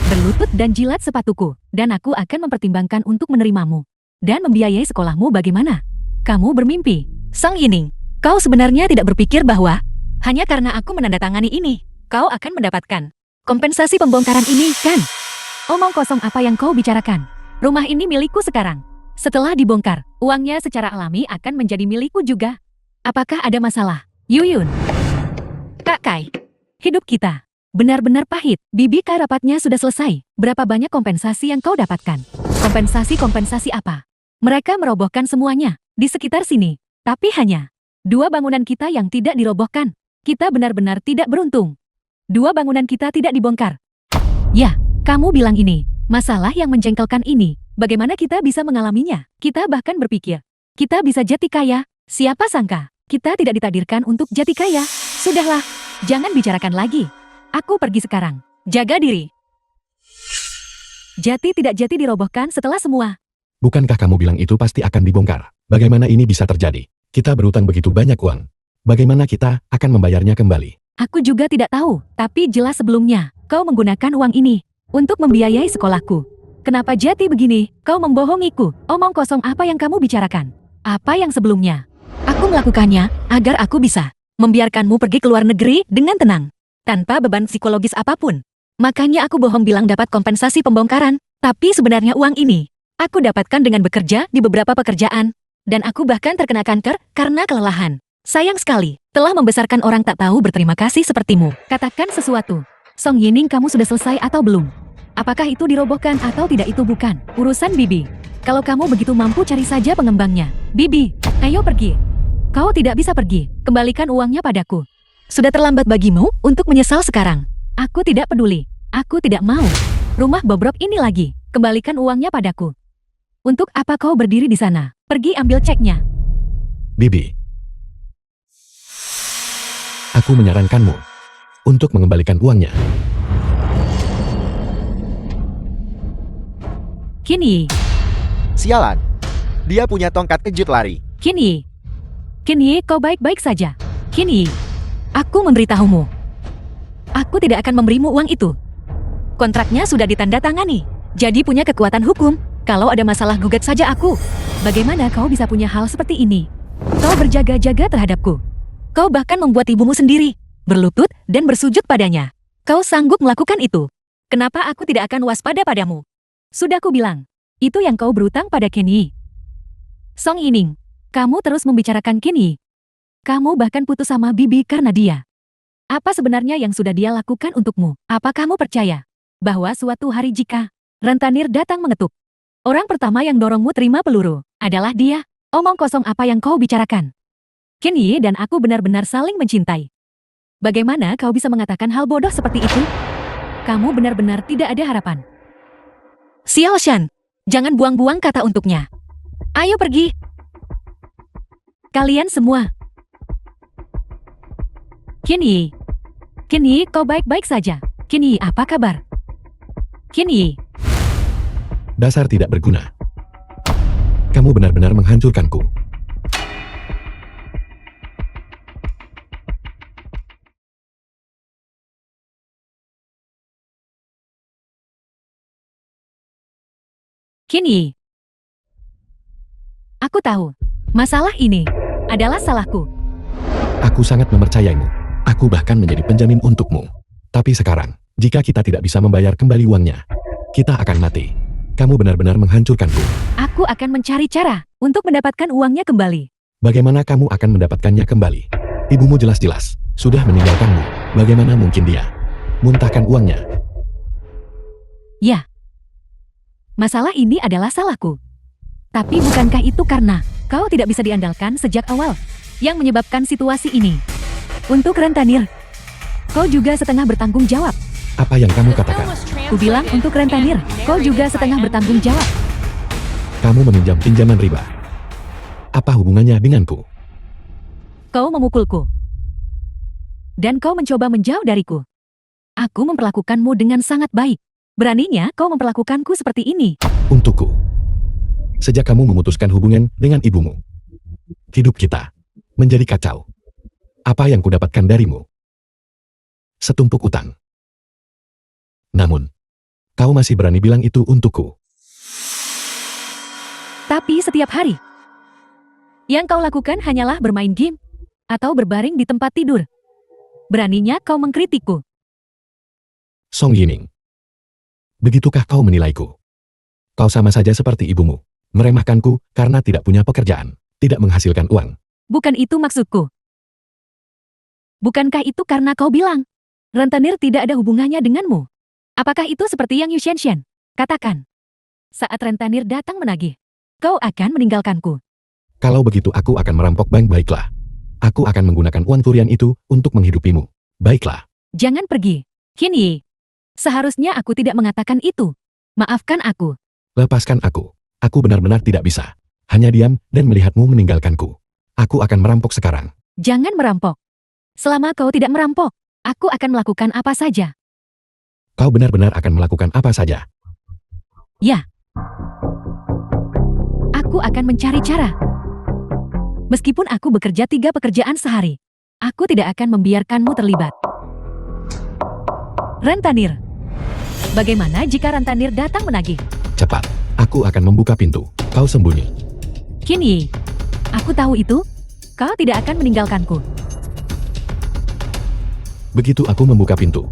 Berlutut dan jilat sepatuku, dan aku akan mempertimbangkan untuk menerimamu. Dan membiayai sekolahmu bagaimana? Kamu bermimpi. Song Yining, kau sebenarnya tidak berpikir bahwa hanya karena aku menandatangani ini, kau akan mendapatkan kompensasi pembongkaran ini, kan? Omong kosong apa yang kau bicarakan? Rumah ini milikku sekarang. Setelah dibongkar, uangnya secara alami akan menjadi milikku juga. Apakah ada masalah? Yuyun. Kak Kai. Hidup kita benar-benar pahit. Bibi Kai rapatnya sudah selesai. Berapa banyak kompensasi yang kau dapatkan? Kompensasi apa? Mereka merobohkan semuanya di sekitar sini. Tapi hanya 2 bangunan kita yang tidak dirobohkan. Kita benar-benar tidak beruntung. 2 bangunan kita tidak dibongkar. Ya, kamu bilang ini. Masalah yang menjengkelkan ini. Bagaimana kita bisa mengalaminya? Kita bahkan berpikir kita bisa jati kaya. Siapa sangka kita tidak ditakdirkan untuk jati kaya. Sudahlah, jangan bicarakan lagi. Aku pergi sekarang. Jaga diri. Jati tidak jati dirobohkan setelah semua. Bukankah kamu bilang itu pasti akan dibongkar? Bagaimana ini bisa terjadi? Kita berutang begitu banyak uang. Bagaimana kita akan membayarnya kembali? Aku juga tidak tahu, tapi jelas sebelumnya kau menggunakan uang ini untuk membiayai sekolahku. Kenapa jati begini? Kau membohongiku. Omong kosong apa yang kamu bicarakan? Apa yang sebelumnya? Aku melakukannya agar aku bisa membiarkanmu pergi ke luar negeri dengan tenang, tanpa beban psikologis apapun. Makanya aku bohong bilang dapat kompensasi pembongkaran, tapi sebenarnya uang ini aku dapatkan dengan bekerja di beberapa pekerjaan, dan aku bahkan terkena kanker karena kelelahan. Sayang sekali, telah membesarkan orang tak tahu berterima kasih sepertimu. Katakan sesuatu. Song Yining, kamu sudah selesai atau belum? Apakah itu dirobohkan atau tidak itu bukan urusan Bibi. Kalau kamu begitu mampu cari saja pengembangnya. Bibi, ayo pergi. Kau tidak bisa pergi. Kembalikan uangnya padaku. Sudah terlambat bagimu untuk menyesal sekarang. Aku tidak peduli. Aku tidak mau rumah bobrok ini lagi. Kembalikan uangnya padaku. Untuk apa kau berdiri di sana? Pergi ambil ceknya. Bibi. Aku menyarankanmu untuk mengembalikan uangnya. Kini, Sialan. Dia punya tongkat kejut lari. Qin Yi. Qin Yi, kau baik-baik saja. Qin Yi, aku memberitahumu. Aku tidak akan memberimu uang itu. Kontraknya sudah ditandatangani. Jadi punya kekuatan hukum. Kalau ada masalah gugat saja aku. Bagaimana kau bisa punya hal seperti ini? Kau berjaga-jaga terhadapku. Kau bahkan membuat ibumu sendiri berlutut dan bersujud padanya. Kau sanggup melakukan itu. Kenapa aku tidak akan waspada padamu? Sudah ku bilang, itu yang kau berutang pada Qin Yi. Song Yining, kamu terus membicarakan Qin Yi. Kamu bahkan putus sama Bibi karena dia. Apa sebenarnya yang sudah dia lakukan untukmu? Apa kamu percaya bahwa suatu hari jika Rentenir datang mengetuk, orang pertama yang dorongmu terima peluru adalah dia? Omong kosong apa yang kau bicarakan? Qin Yi dan aku benar-benar saling mencintai. Bagaimana kau bisa mengatakan hal bodoh seperti itu? Kamu benar-benar tidak ada harapan. Xiao Shan, jangan buang-buang kata untuknya. Ayo pergi. Kalian semua. Qin Yi. Qin Yi, kau baik-baik saja. Qin Yi, apa kabar? Qin Yi. Dasar tidak berguna. Kamu benar-benar menghancurkanku. Qin Yi. Aku tahu, masalah ini adalah salahku. Aku sangat mempercayaimu. Aku bahkan menjadi penjamin untukmu. Tapi sekarang, jika kita tidak bisa membayar kembali uangnya, kita akan mati. Kamu benar-benar menghancurkanku. Aku akan mencari cara untuk mendapatkan uangnya kembali. Bagaimana kamu akan mendapatkannya kembali? Ibumu jelas-jelas sudah meninggalkanmu. Bagaimana mungkin dia muntahkan uangnya? Ya. Masalah ini adalah salahku. Tapi bukankah itu karena kau tidak bisa diandalkan sejak awal yang menyebabkan situasi ini? Untuk Rentenir, kau juga setengah bertanggung jawab. Apa yang kamu katakan? Ku bilang untuk Rentenir, kau juga setengah bertanggung jawab. Kamu meminjam pinjaman riba. Apa hubungannya denganku? Kau memukulku. Dan kau mencoba menjauh dariku. Aku memperlakukanmu dengan sangat baik. Beraninya kau memperlakukanku seperti ini. Untukku. Sejak kamu memutuskan hubungan dengan ibumu, hidup kita menjadi kacau. Apa yang kudapatkan darimu? Setumpuk utang. Namun, kau masih berani bilang itu untukku. Tapi setiap hari, yang kau lakukan hanyalah bermain game atau berbaring di tempat tidur. Beraninya kau mengkritikku. Song Yining. Begitukah kau menilaiku? Kau sama saja seperti ibumu, meremehkanku karena tidak punya pekerjaan, tidak menghasilkan uang. Bukan itu maksudku. Bukankah itu karena kau bilang Rentenir tidak ada hubungannya denganmu? Apakah itu seperti yang Yu Xian katakan? Saat Rentenir datang menagih, kau akan meninggalkanku. Kalau begitu aku akan merampok bank, baiklah. Aku akan menggunakan uang Turian itu untuk menghidupimu. Baiklah. Jangan pergi, Qin Yi. Seharusnya aku tidak mengatakan itu. Maafkan aku. Lepaskan aku. Aku benar-benar tidak bisa. Hanya diam dan melihatmu meninggalkanku. Aku akan merampok sekarang. Jangan merampok. Selama kau tidak merampok, aku akan melakukan apa saja. Kau benar-benar akan melakukan apa saja? Ya. Aku akan mencari cara. Meskipun aku bekerja 3 pekerjaan sehari, aku tidak akan membiarkanmu terlibat. Rentenir. Bagaimana jika Rentenir datang menagih? Cepat. Aku akan membuka pintu. Kau sembunyi. Qin Yi. Aku tahu itu. Kau tidak akan meninggalkanku. Begitu aku membuka pintu,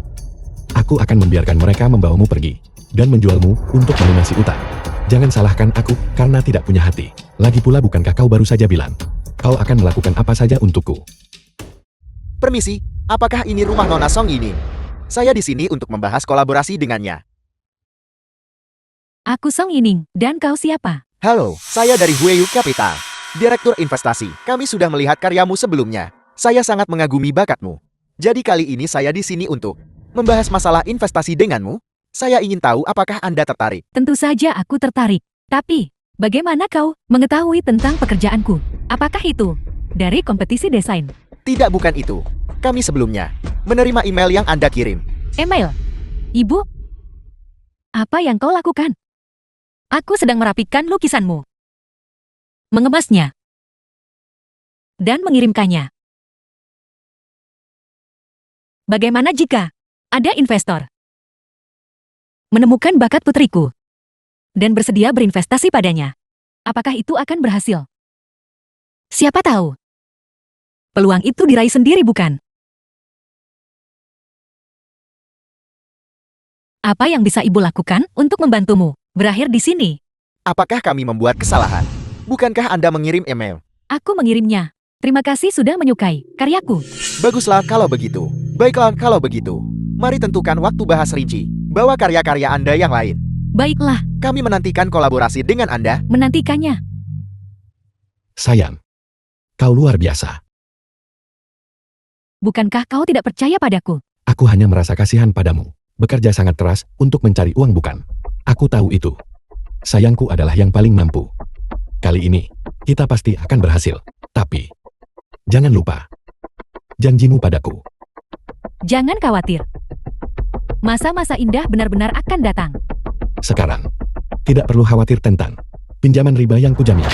aku akan membiarkan mereka membawamu pergi dan menjualmu untuk melunasi utang. Jangan salahkan aku karena tidak punya hati. Lagi pula bukankah kau baru saja bilang kau akan melakukan apa saja untukku? Permisi, apakah ini rumah Nona Song Yining? Saya di sini untuk membahas kolaborasi dengannya. Aku Song Yining, dan kau siapa? Halo, saya dari Hueyu Capital, Direktur Investasi. Kami sudah melihat karyamu sebelumnya. Saya sangat mengagumi bakatmu. Jadi kali ini saya di sini untuk membahas masalah investasi denganmu. Saya ingin tahu apakah Anda tertarik. Tentu saja aku tertarik. Tapi, bagaimana kau mengetahui tentang pekerjaanku? Apakah itu dari kompetisi desain? Tidak, bukan itu. Kami sebelumnya menerima email yang Anda kirim. Email? Ibu? Apa yang kau lakukan? Aku sedang merapikan lukisanmu. Mengemasnya. Dan mengirimkannya. Bagaimana jika ada investor menemukan bakat putriku dan bersedia berinvestasi padanya? Apakah itu akan berhasil? Siapa tahu? Peluang itu diraih sendiri, bukan? Apa yang bisa ibu lakukan untuk membantumu berakhir di sini? Apakah kami membuat kesalahan? Bukankah Anda mengirim email? Aku mengirimnya. Terima kasih sudah menyukai karyaku. Baguslah kalau begitu. Baiklah kalau begitu. Mari tentukan waktu bahas rinci. Bawa karya-karya Anda yang lain. Baiklah, Kami menantikan kolaborasi dengan Anda. menantikannya. Sayang, kau luar biasa. Bukankah kau tidak percaya padaku? Aku hanya merasa kasihan padamu. Bekerja sangat keras untuk mencari uang, bukan? Aku tahu itu. Sayangku adalah yang paling mampu. Kali ini, kita pasti akan berhasil. Tapi, jangan lupa. Janjimu padaku. Jangan khawatir. Masa-masa indah benar-benar akan datang. Sekarang, tidak perlu khawatir tentang pinjaman riba yang kujamin.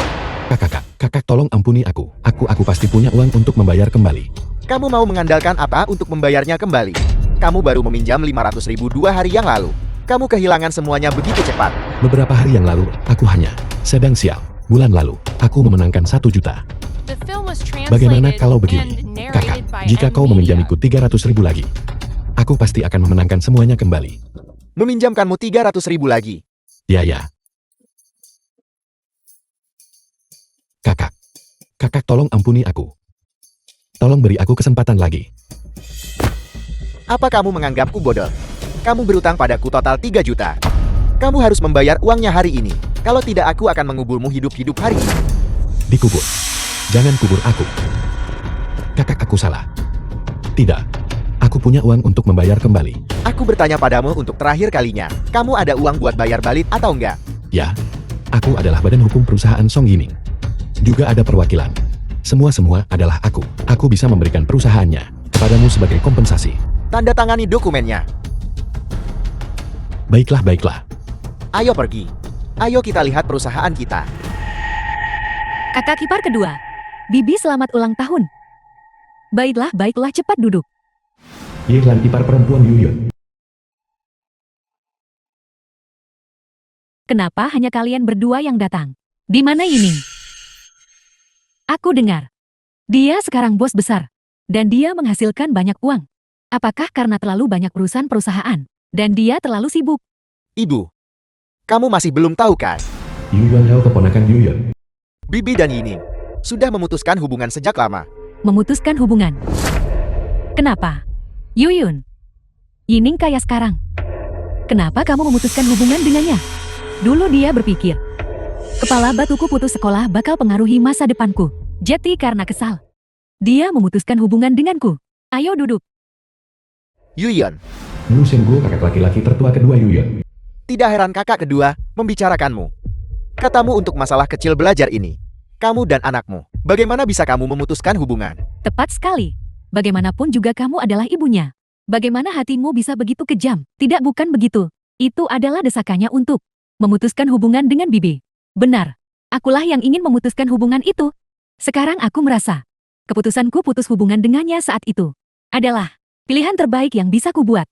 Kakak, tolong ampuni aku. Aku pasti punya uang untuk membayar kembali. Kamu mau mengandalkan apa untuk membayarnya kembali? Kamu baru meminjam 500.000 2 hari yang lalu. Kamu kehilangan semuanya begitu cepat. Beberapa hari yang lalu, aku hanya sedang sial. Bulan lalu, aku memenangkan 1 juta. Bagaimana kalau begini? Kakak, jika kau meminjamiku 300.000 lagi, aku pasti akan memenangkan semuanya kembali. Meminjamkanmu 300.000 lagi. Ya. Kakak tolong ampuni aku. Tolong beri aku kesempatan lagi. Apa kamu menganggapku bodoh? Kamu berutang padaku total 3 juta. Kamu harus membayar uangnya hari ini. Kalau tidak, aku akan menguburmu hidup-hidup hari ini. Dikubur. Jangan kubur aku. Kakak, aku salah. Tidak. Aku punya uang untuk membayar kembali. Aku bertanya padamu untuk terakhir kalinya. Kamu ada uang buat bayar balik atau enggak? Ya. Aku adalah badan hukum perusahaan Song Yining. Juga ada perwakilan. Semua adalah aku. Aku bisa memberikan perusahaannya kepadamu sebagai kompensasi. Tanda tangani dokumennya. Baiklah. Ayo pergi. Ayo kita lihat perusahaan kita. Kakak ipar kedua. Bibi selamat ulang tahun. Baiklah, cepat duduk. Iklan ipar perempuan Yuyun. Kenapa hanya kalian berdua yang datang? Di mana Yining? Aku dengar. Dia sekarang bos besar. Dan dia menghasilkan banyak uang. Apakah karena terlalu banyak perusahaan dan dia terlalu sibuk? Ibu, kamu masih belum tahu kan? Yuyun Heo keponakan Yuyun. Bibi dan Yining sudah memutuskan hubungan sejak lama. Memutuskan hubungan. Kenapa? Yuyun. Yining kaya sekarang. Kenapa kamu memutuskan hubungan dengannya? Dulu dia berpikir, kepala batuku putus sekolah bakal pengaruhi masa depanku. Jadi karena kesal, dia memutuskan hubungan denganku. Ayo duduk. Yuyun, Lu Senggu, kakak laki-laki tertua kedua Yuyun. tidak heran kakak kedua membicarakanmu. Katamu untuk masalah kecil belajar ini. Kamu dan anakmu, bagaimana bisa kamu memutuskan hubungan? Tepat sekali. Bagaimanapun juga kamu adalah ibunya. Bagaimana hatimu bisa begitu kejam? Tidak, bukan begitu. Itu adalah desakannya untuk memutuskan hubungan dengan Bibi. Benar. Akulah yang ingin memutuskan hubungan itu. Sekarang aku merasa keputusanku putus hubungan dengannya saat itu adalah pilihan terbaik yang bisa kubuat.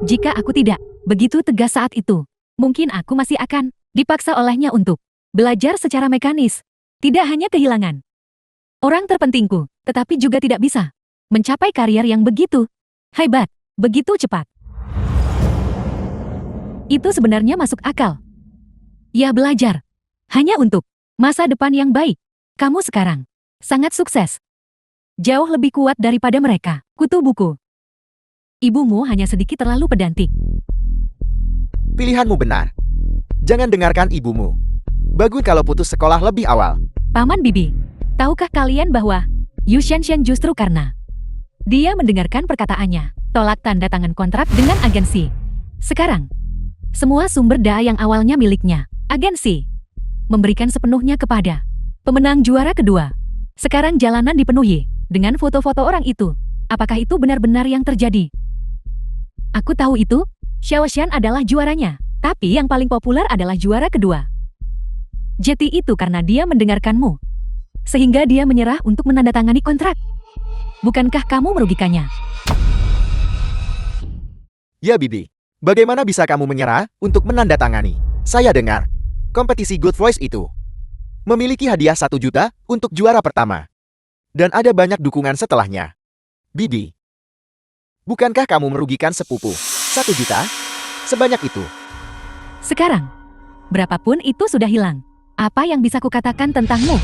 Jika aku tidak begitu tegas saat itu, mungkin aku masih akan dipaksa olehnya untuk belajar secara mekanis. Tidak hanya kehilangan orang terpentingku, tetapi juga tidak bisa mencapai karier yang begitu hebat, begitu cepat. Itu sebenarnya masuk akal. Ya, belajar hanya untuk masa depan yang baik. Kamu sekarang sangat sukses. Jauh lebih kuat daripada mereka. Kutu buku. Ibumu hanya sedikit terlalu pedantik. Pilihanmu benar. Jangan dengarkan ibumu. Bagus kalau putus sekolah lebih awal. Paman Bibi, tahukah kalian bahwa Yu Xianshan justru karena dia mendengarkan perkataannya, tolak tanda tangan kontrak dengan agensi. Sekarang, semua sumber daya yang awalnya miliknya, agensi, memberikan sepenuhnya kepada pemenang juara kedua. Sekarang jalanan dipenuhi dengan foto-foto orang itu. Apakah itu benar-benar yang terjadi? Aku tahu itu. Xiao Xian adalah juaranya, tapi yang paling populer adalah juara kedua. Jeti itu karena dia mendengarkanmu. Sehingga dia menyerah untuk menandatangani kontrak. Bukankah kamu merugikannya? Ya Bibi, bagaimana bisa kamu menyerah untuk menandatangani? Saya dengar, kompetisi Good Voice itu memiliki hadiah 1 juta untuk juara pertama. Dan ada banyak dukungan setelahnya. Bibi, bukankah kamu merugikan sepupu? 1 juta? Sebanyak itu. Sekarang, berapapun itu sudah hilang. Apa yang bisa kukatakan tentangmu?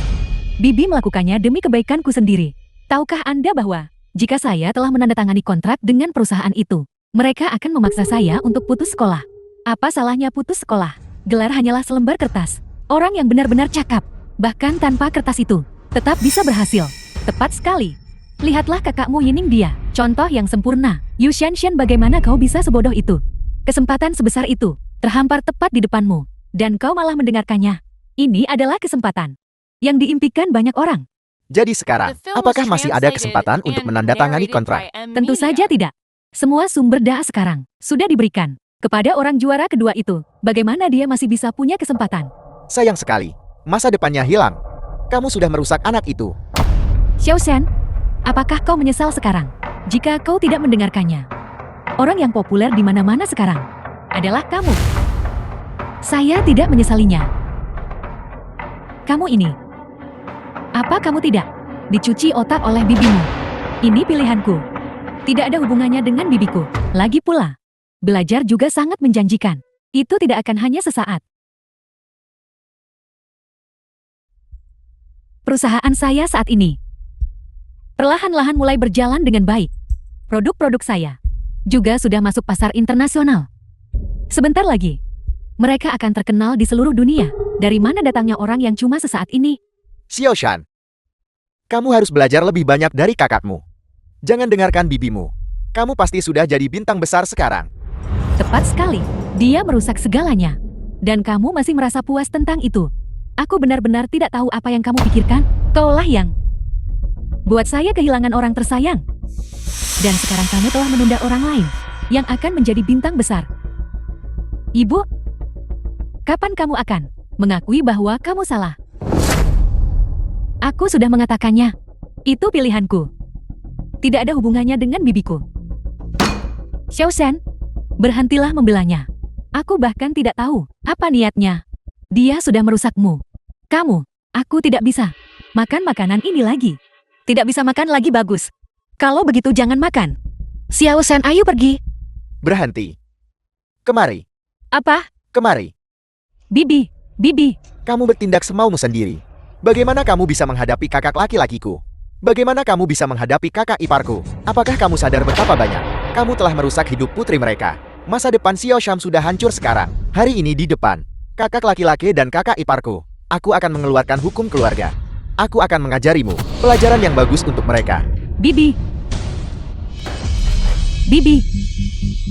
Bibi melakukannya demi kebaikanku sendiri. Tahukah Anda bahwa, jika saya telah menandatangani kontrak dengan perusahaan itu, mereka akan memaksa saya untuk putus sekolah. Apa salahnya putus sekolah? Gelar hanyalah selembar kertas. Orang yang benar-benar cakap, bahkan tanpa kertas itu, tetap bisa berhasil. Tepat sekali. Lihatlah kakakmu Yining dia, contoh yang sempurna. Yu Shanshan, bagaimana kau bisa sebodoh itu? Kesempatan sebesar itu, terhampar tepat di depanmu, dan kau malah mendengarkannya. Ini adalah kesempatan yang diimpikan banyak orang. Jadi sekarang, apakah masih ada kesempatan untuk menandatangani kontrak? Tentu saja tidak. Semua sumber daya sekarang sudah diberikan kepada orang juara kedua itu. Bagaimana dia masih bisa punya kesempatan? Sayang sekali, masa depannya hilang. Kamu sudah merusak anak itu. Xiao Shen, apakah kau menyesal sekarang jika kau tidak mendengarkannya? Orang yang populer di mana-mana sekarang adalah kamu. Saya tidak menyesalinya. Kamu ini, apa kamu tidak dicuci otak oleh bibimu? Ini pilihanku. Tidak ada hubungannya dengan bibiku. Lagi pula, belajar juga sangat menjanjikan. Itu tidak akan hanya sesaat. Perusahaan saya saat ini perlahan-lahan mulai berjalan dengan baik. Produk-produk saya juga sudah masuk pasar internasional. Sebentar lagi, mereka akan terkenal di seluruh dunia. Dari mana datangnya orang yang cuma sesaat ini? Xiao Shan, kamu harus belajar lebih banyak dari kakakmu. Jangan dengarkan bibimu. Kamu pasti sudah jadi bintang besar sekarang. Tepat sekali. Dia merusak segalanya. Dan kamu masih merasa puas tentang itu. Aku benar-benar tidak tahu apa yang kamu pikirkan. Kaulah yang buat saya kehilangan orang tersayang. Dan sekarang kamu telah menunda orang lain yang akan menjadi bintang besar. Ibu, kapan kamu akan mengakui bahwa kamu salah? Aku sudah mengatakannya. Itu pilihanku. Tidak ada hubungannya dengan bibiku. Xiao Shen, berhentilah membelanya. Aku bahkan tidak tahu apa niatnya. Dia sudah merusakmu. Kamu, aku tidak bisa makan makanan ini lagi. Tidak bisa makan lagi, bagus. Kalau begitu jangan makan. Xiao Shen, ayo pergi. Berhenti. Kemari. Apa? Kemari. Bibi, Bibi. Kamu bertindak semaumu sendiri. Bagaimana kamu bisa menghadapi kakak laki-lakiku? Bagaimana kamu bisa menghadapi kakak iparku? Apakah kamu sadar betapa banyak kamu telah merusak hidup putri mereka? Masa depan Xiao Sham sudah hancur sekarang. Hari ini di depan kakak laki-laki dan kakak iparku, aku akan mengeluarkan hukum keluarga. Aku akan mengajarimu pelajaran yang bagus untuk mereka. Bibi. Bibi.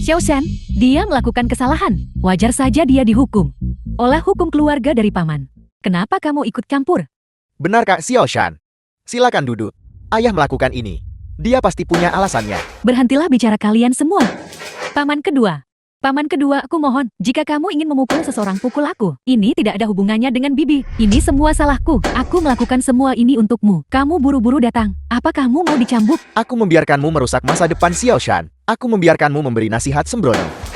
Xiao Shen, dia melakukan kesalahan. Wajar saja dia dihukum oleh hukum keluarga dari paman. Kenapa kamu ikut campur? Benar Kak Xiao Shan. Silakan duduk. Ayah melakukan ini. Dia pasti punya alasannya. Berhentilah bicara kalian semua. Paman kedua. Paman kedua, aku mohon, jika kamu ingin memukul seseorang, pukul aku. Ini tidak ada hubungannya dengan Bibi. Ini semua salahku. Aku melakukan semua ini untukmu. Kamu buru-buru datang. Apa kamu mau dicambuk? Aku membiarkanmu merusak masa depan Xiao Shan. Aku membiarkanmu memberi nasihat sembrono.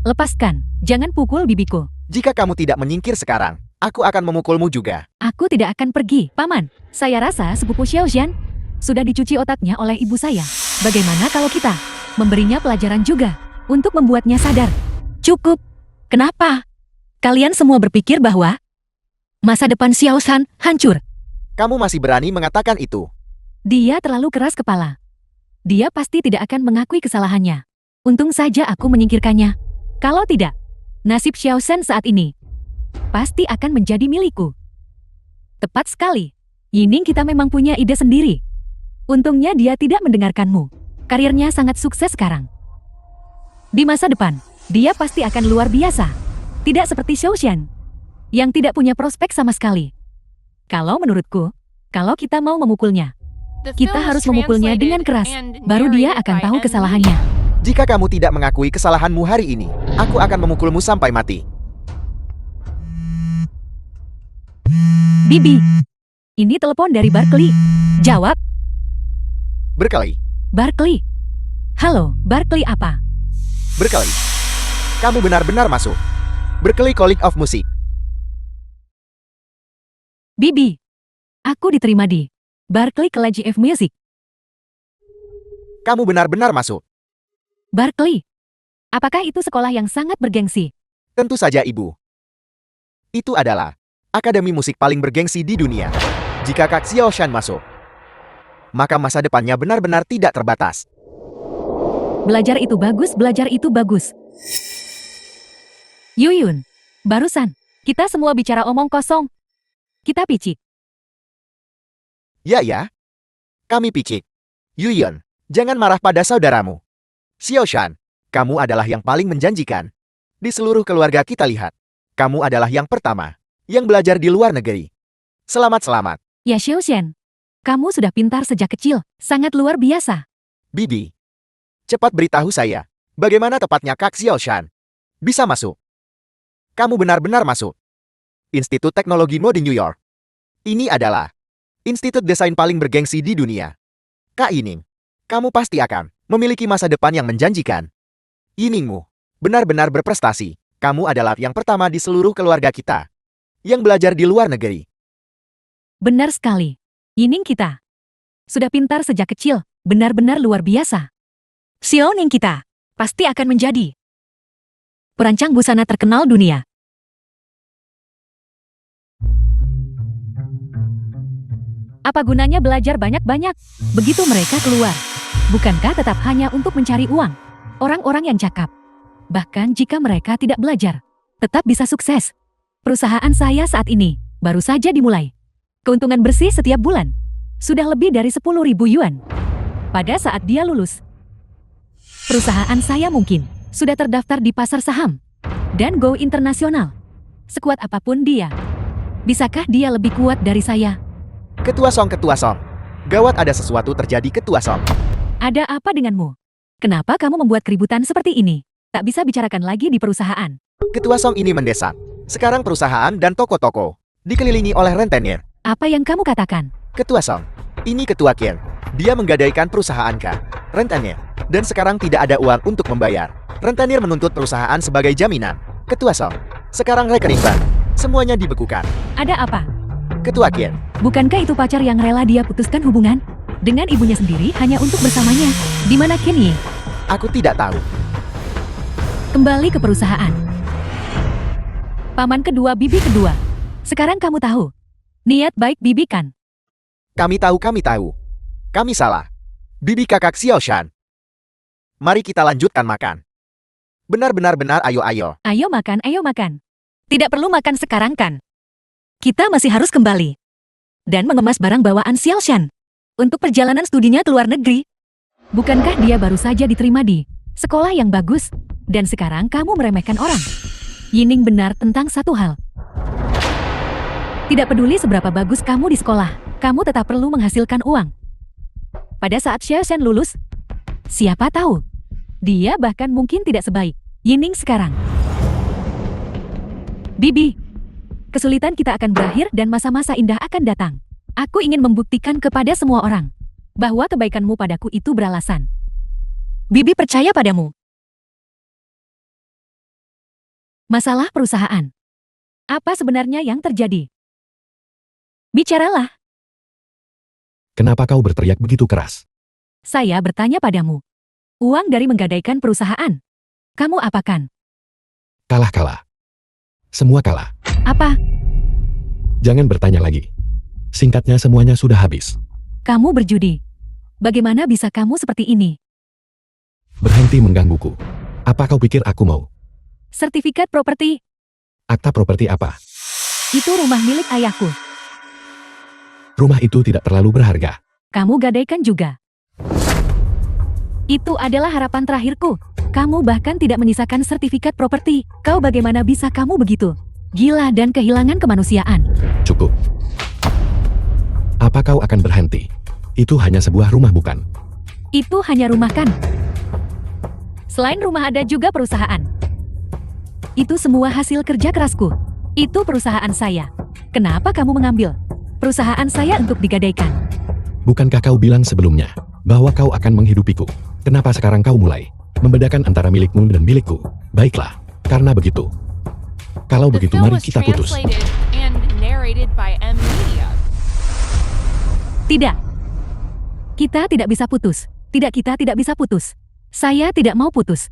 Lepaskan. Jangan pukul bibiku. Jika kamu tidak menyingkir sekarang, aku akan memukulmu juga. Aku tidak akan pergi. Paman, saya rasa sepupu Xiao Shan sudah dicuci otaknya oleh ibu saya. Bagaimana kalau kita memberinya pelajaran juga untuk membuatnya sadar? Cukup. Kenapa? Kalian semua berpikir bahwa masa depan Xiao Shan hancur. Kamu masih berani mengatakan itu? Dia terlalu keras kepala. Dia pasti tidak akan mengakui kesalahannya. Untung saja aku menyingkirkannya. Kalau tidak, nasib Xiao Shan saat ini pasti akan menjadi milikku. Tepat sekali. Yining, kita memang punya ide sendiri. Untungnya dia tidak mendengarkanmu. Karirnya sangat sukses sekarang. Di masa depan, dia pasti akan luar biasa. Tidak seperti Xiao Shan, yang tidak punya prospek sama sekali. Kalau menurutku, kalau kita mau memukulnya, kita harus memukulnya dengan keras. Baru dia akan tahu kesalahannya. Jika kamu tidak mengakui kesalahanmu hari ini, aku akan memukulmu sampai mati. Bibi, ini telepon dari Barkley. Jawab, Berkali, Barkley. Halo, Barkley apa? berkali. Kamu benar-benar masuk. Berkali College of Music. Bibi, aku diterima di Barkley College of Music. Kamu benar-benar masuk. Barkley, apakah itu sekolah yang sangat bergengsi? Tentu saja, Ibu. Itu adalah akademi musik paling bergengsi di dunia. Jika Kak Xiao Shan masuk, maka masa depannya benar-benar tidak terbatas. Belajar itu bagus, belajar itu bagus. Yuyun, barusan, kita semua bicara omong kosong. Kita picik. Ya, kami picik. Yuyun, jangan marah pada saudaramu. Xiao Shan, kamu adalah yang paling menjanjikan. Di seluruh keluarga kita lihat, kamu adalah yang pertama yang belajar di luar negeri. Selamat-selamat. Ya Xiao Shen, kamu sudah pintar sejak kecil, sangat luar biasa. Bibi, cepat beritahu saya, bagaimana tepatnya Kak Xiao Shan bisa masuk? Kamu benar-benar masuk. Institut Teknologi Mode New York. Ini adalah institut desain paling bergengsi di dunia. Kak Yining, kamu pasti akan memiliki masa depan yang menjanjikan. Yiningmu benar-benar berprestasi. Kamu adalah yang pertama di seluruh keluarga kita yang belajar di luar negeri. Benar sekali. Yining kita sudah pintar sejak kecil, benar-benar luar biasa. Xiaoning kita pasti akan menjadi perancang busana terkenal dunia. Apa gunanya belajar banyak-banyak? Begitu mereka keluar, bukankah tetap hanya untuk mencari uang? Orang-orang yang cakap, bahkan jika mereka tidak belajar, tetap bisa sukses. Perusahaan saya saat ini baru saja dimulai. Keuntungan bersih setiap bulan sudah lebih dari 10.000 yuan. Pada saat dia lulus, perusahaan saya mungkin sudah terdaftar di pasar saham dan go internasional. Sekuat apapun dia, bisakah dia lebih kuat dari saya? Ketua Song. Gawat, ada sesuatu terjadi, Ketua Song. Ada apa denganmu? Kenapa kamu membuat keributan seperti ini? Tak bisa bicarakan lagi di perusahaan. Ketua Song ini mendesak. Sekarang perusahaan dan toko-toko dikelilingi oleh rentenir. Apa yang kamu katakan? Ketua Song, ini Ketua Kier. Dia menggadaikan perusahaan ke rentenir. Dan sekarang tidak ada uang untuk membayar. Rentenir menuntut perusahaan sebagai jaminan. Ketua Song, sekarang rekening bank semuanya dibekukan. Ada apa? Ketua Kier, Bukankah itu pacar yang rela dia putuskan hubungan dengan ibunya sendiri hanya untuk bersamanya? Di mana Kenny? aku tidak tahu. Kembali ke perusahaan. Paman kedua, bibi kedua. Sekarang kamu tahu. Niat baik bibi kan? Kami tahu. Kami salah. Bibi kakak Xiao Shan. Mari kita lanjutkan makan. Benar, ayo. Ayo makan. Tidak perlu makan sekarang kan? Kita masih harus kembali dan mengemas barang bawaan Xiao Shan untuk perjalanan studinya ke luar negeri. Bukankah dia baru saja diterima di sekolah yang bagus dan sekarang kamu meremehkan orang? Yining benar tentang satu hal. Tidak peduli seberapa bagus kamu di sekolah, kamu tetap perlu menghasilkan uang. Pada saat Xiao Shan lulus, siapa tahu, dia bahkan mungkin tidak sebaik Yining sekarang. Bibi, kesulitan kita akan berakhir dan masa-masa indah akan datang. Aku ingin membuktikan kepada semua orang bahwa kebaikanmu padaku itu beralasan. Bibi percaya padamu. Masalah perusahaan. Apa sebenarnya yang terjadi? Bicaralah. Kenapa kau berteriak begitu keras? Saya bertanya padamu. Uang dari menggadaikan perusahaan. Kamu apakan? Kalah. Semua kalah. Apa? Jangan bertanya lagi. Singkatnya semuanya sudah habis. Kamu berjudi. Bagaimana bisa kamu seperti ini? Berhenti menggangguku. Apa kau pikir aku mau? Sertifikat properti. Akta properti apa? Itu rumah milik ayahku. Rumah itu tidak terlalu berharga. Kamu gadaikan juga. Itu adalah harapan terakhirku. Kamu bahkan tidak menyisakan sertifikat properti. Kau bagaimana bisa kamu begitu? Gila dan kehilangan kemanusiaan. Cukup. Apa kau akan berhenti? Itu hanya sebuah rumah bukan? Itu hanya rumah kan? Selain rumah ada juga perusahaan. Itu semua hasil kerja kerasku. Itu perusahaan saya. Kenapa kamu mengambil perusahaan saya untuk digadaikan? Bukankah kau bilang sebelumnya bahwa kau akan menghidupiku? Kenapa sekarang kau mulai membedakan antara milikmu dan milikku? Baiklah, karena begitu. Kalau The begitu film mari was kita putus. translated and narrated by M Media. Tidak. Kita tidak bisa putus. Kita tidak bisa putus. Saya tidak mau putus.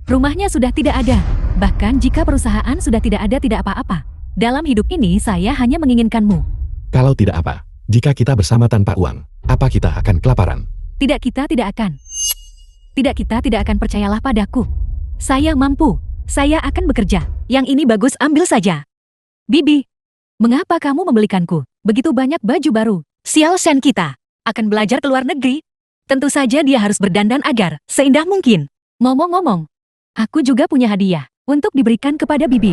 Rumahnya sudah tidak ada. Bahkan jika perusahaan sudah tidak ada, tidak apa-apa. Dalam hidup ini saya hanya menginginkanmu. Kalau tidak apa, jika kita bersama tanpa uang, apa kita akan kelaparan? Tidak, kita tidak akan. Tidak, kita tidak akan, percayalah padaku. Saya mampu. Saya akan bekerja. Yang ini bagus, ambil saja. Bibi, mengapa kamu membelikanku begitu banyak baju baru? Xiao Shen kita akan belajar ke luar negeri. Tentu saja dia harus berdandan agar seindah mungkin. Ngomong-ngomong, aku juga punya hadiah untuk diberikan kepada Bibi.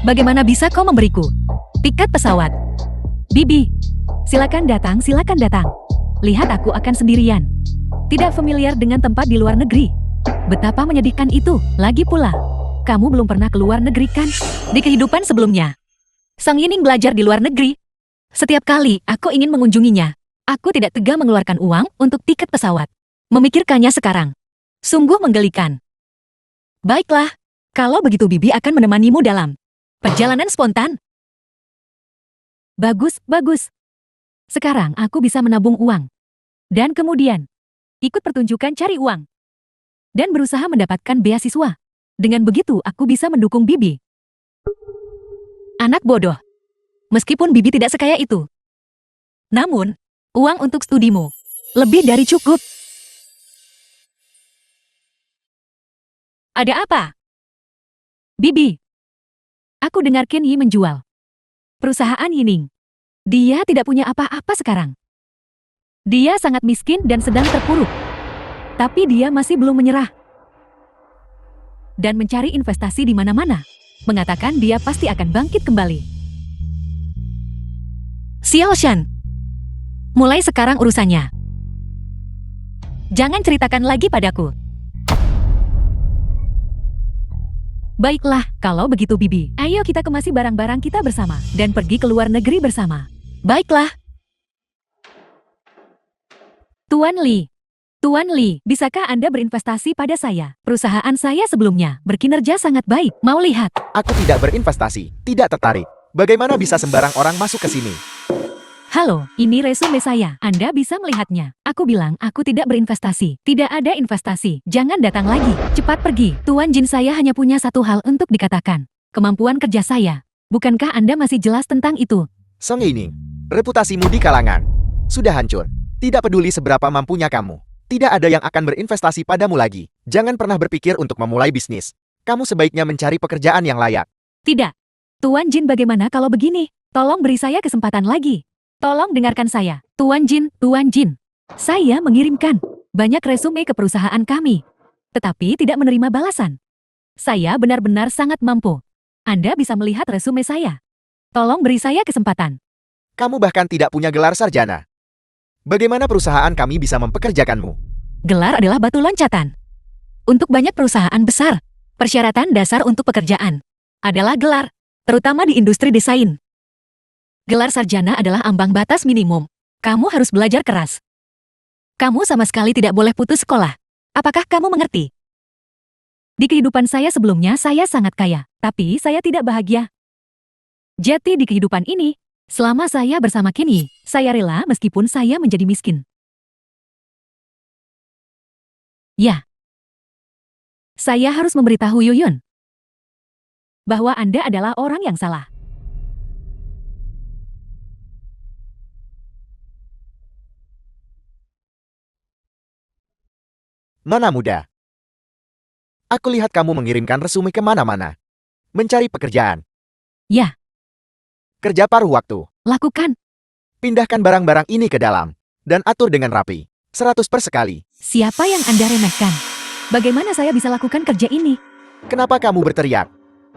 Bagaimana bisa kau memberiku tiket pesawat? Bibi, silakan datang, silakan datang. Lihat, aku akan sendirian. Tidak familiar dengan tempat di luar negeri. Betapa menyedihkan itu. Lagi pula, kamu belum pernah ke luar negeri kan? Di kehidupan sebelumnya, Sang Yining belajar di luar negeri. Setiap kali aku ingin mengunjunginya, aku tidak tega mengeluarkan uang untuk tiket pesawat. Memikirkannya sekarang, sungguh menggelikan. Baiklah, kalau begitu Bibi akan menemanimu dalam perjalanan spontan. Bagus, bagus. Sekarang aku bisa menabung uang. Dan kemudian, ikut pertunjukan cari uang. Dan berusaha mendapatkan beasiswa. Dengan begitu aku bisa mendukung Bibi. Anak bodoh. Meskipun Bibi tidak sekaya itu. Namun, uang untuk studimu lebih dari cukup. Ada apa? Bibi. Aku dengar Ken Yi menjual perusahaan Yining. Dia tidak punya apa-apa sekarang. Dia sangat miskin dan sedang terpuruk. Tapi dia masih belum menyerah. Dan mencari investasi di mana-mana. Mengatakan dia pasti akan bangkit kembali. Xiao Shan, mulai sekarang urusannya. Jangan ceritakan lagi padaku. Baiklah, kalau begitu Bibi, ayo kita kemasi barang-barang kita bersama dan pergi ke luar negeri bersama. Baiklah. Tuan Li. Tuan Li, bisakah Anda berinvestasi pada saya? Perusahaan saya sebelumnya berkinerja sangat baik. Mau lihat? Aku tidak berinvestasi, tidak tertarik. Bagaimana bisa sembarang orang masuk ke sini? Halo, ini resume saya. Anda bisa melihatnya. Aku bilang aku tidak berinvestasi. Tidak ada investasi. Jangan datang lagi. Cepat pergi. Tuan Jin, saya hanya punya satu hal untuk dikatakan. Kemampuan kerja saya. Bukankah Anda masih jelas tentang itu? Song Yining, reputasimu di kalangan sudah hancur. Tidak peduli seberapa mampunya kamu. Tidak ada yang akan berinvestasi padamu lagi. Jangan pernah berpikir untuk memulai bisnis. Kamu sebaiknya mencari pekerjaan yang layak. Tidak. Tuan Jin, bagaimana kalau begini? Tolong beri saya kesempatan lagi. Tolong dengarkan saya. Tuan Jin, Tuan Jin. Saya mengirimkan banyak resume ke perusahaan kami. Tetapi tidak menerima balasan. Saya benar-benar sangat mampu. Anda bisa melihat resume saya. Tolong beri saya kesempatan. Kamu bahkan tidak punya gelar sarjana. Bagaimana perusahaan kami bisa mempekerjakanmu? Gelar adalah batu loncatan. Untuk banyak perusahaan besar, persyaratan dasar untuk pekerjaan adalah gelar, terutama di industri desain. Gelar sarjana adalah ambang batas minimum. Kamu harus belajar keras. Kamu sama sekali tidak boleh putus sekolah. Apakah kamu mengerti? Di kehidupan saya sebelumnya saya sangat kaya, tapi saya tidak bahagia. Jadi di kehidupan ini, selama saya bersama Ken Yi, saya rela meskipun saya menjadi miskin. Ya. Saya harus memberitahu Yuyun bahwa Anda adalah orang yang salah. Nona muda. Aku lihat kamu mengirimkan resume kemana-mana. Mencari pekerjaan. Ya. Kerja paruh waktu. Lakukan. Pindahkan barang-barang ini ke dalam. Dan atur dengan rapi. 100 per sekali. Siapa yang Anda remehkan? Bagaimana saya bisa lakukan kerja ini? Kenapa kamu berteriak?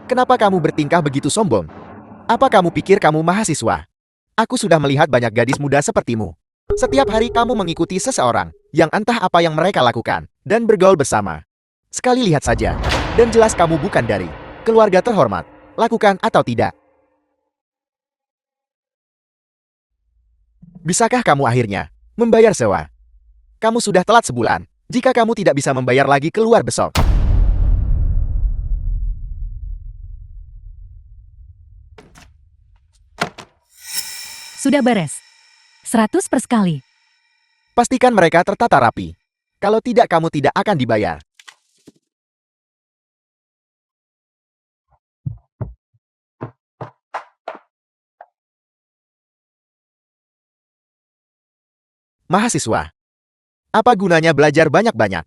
Kenapa kamu bertingkah begitu sombong? Apa kamu pikir kamu mahasiswa? Aku sudah melihat banyak gadis muda sepertimu. Setiap hari kamu mengikuti seseorang yang entah apa yang mereka lakukan dan bergaul bersama. Sekali lihat saja, dan jelas kamu bukan dari keluarga terhormat. Lakukan atau tidak? Bisakah kamu akhirnya membayar sewa? Kamu sudah telat sebulan. Jika kamu tidak bisa membayar lagi, keluar besok. Sudah beres. 100 per sekali. Pastikan mereka tertata rapi. Kalau tidak, kamu tidak akan dibayar. Mahasiswa, apa gunanya belajar banyak-banyak?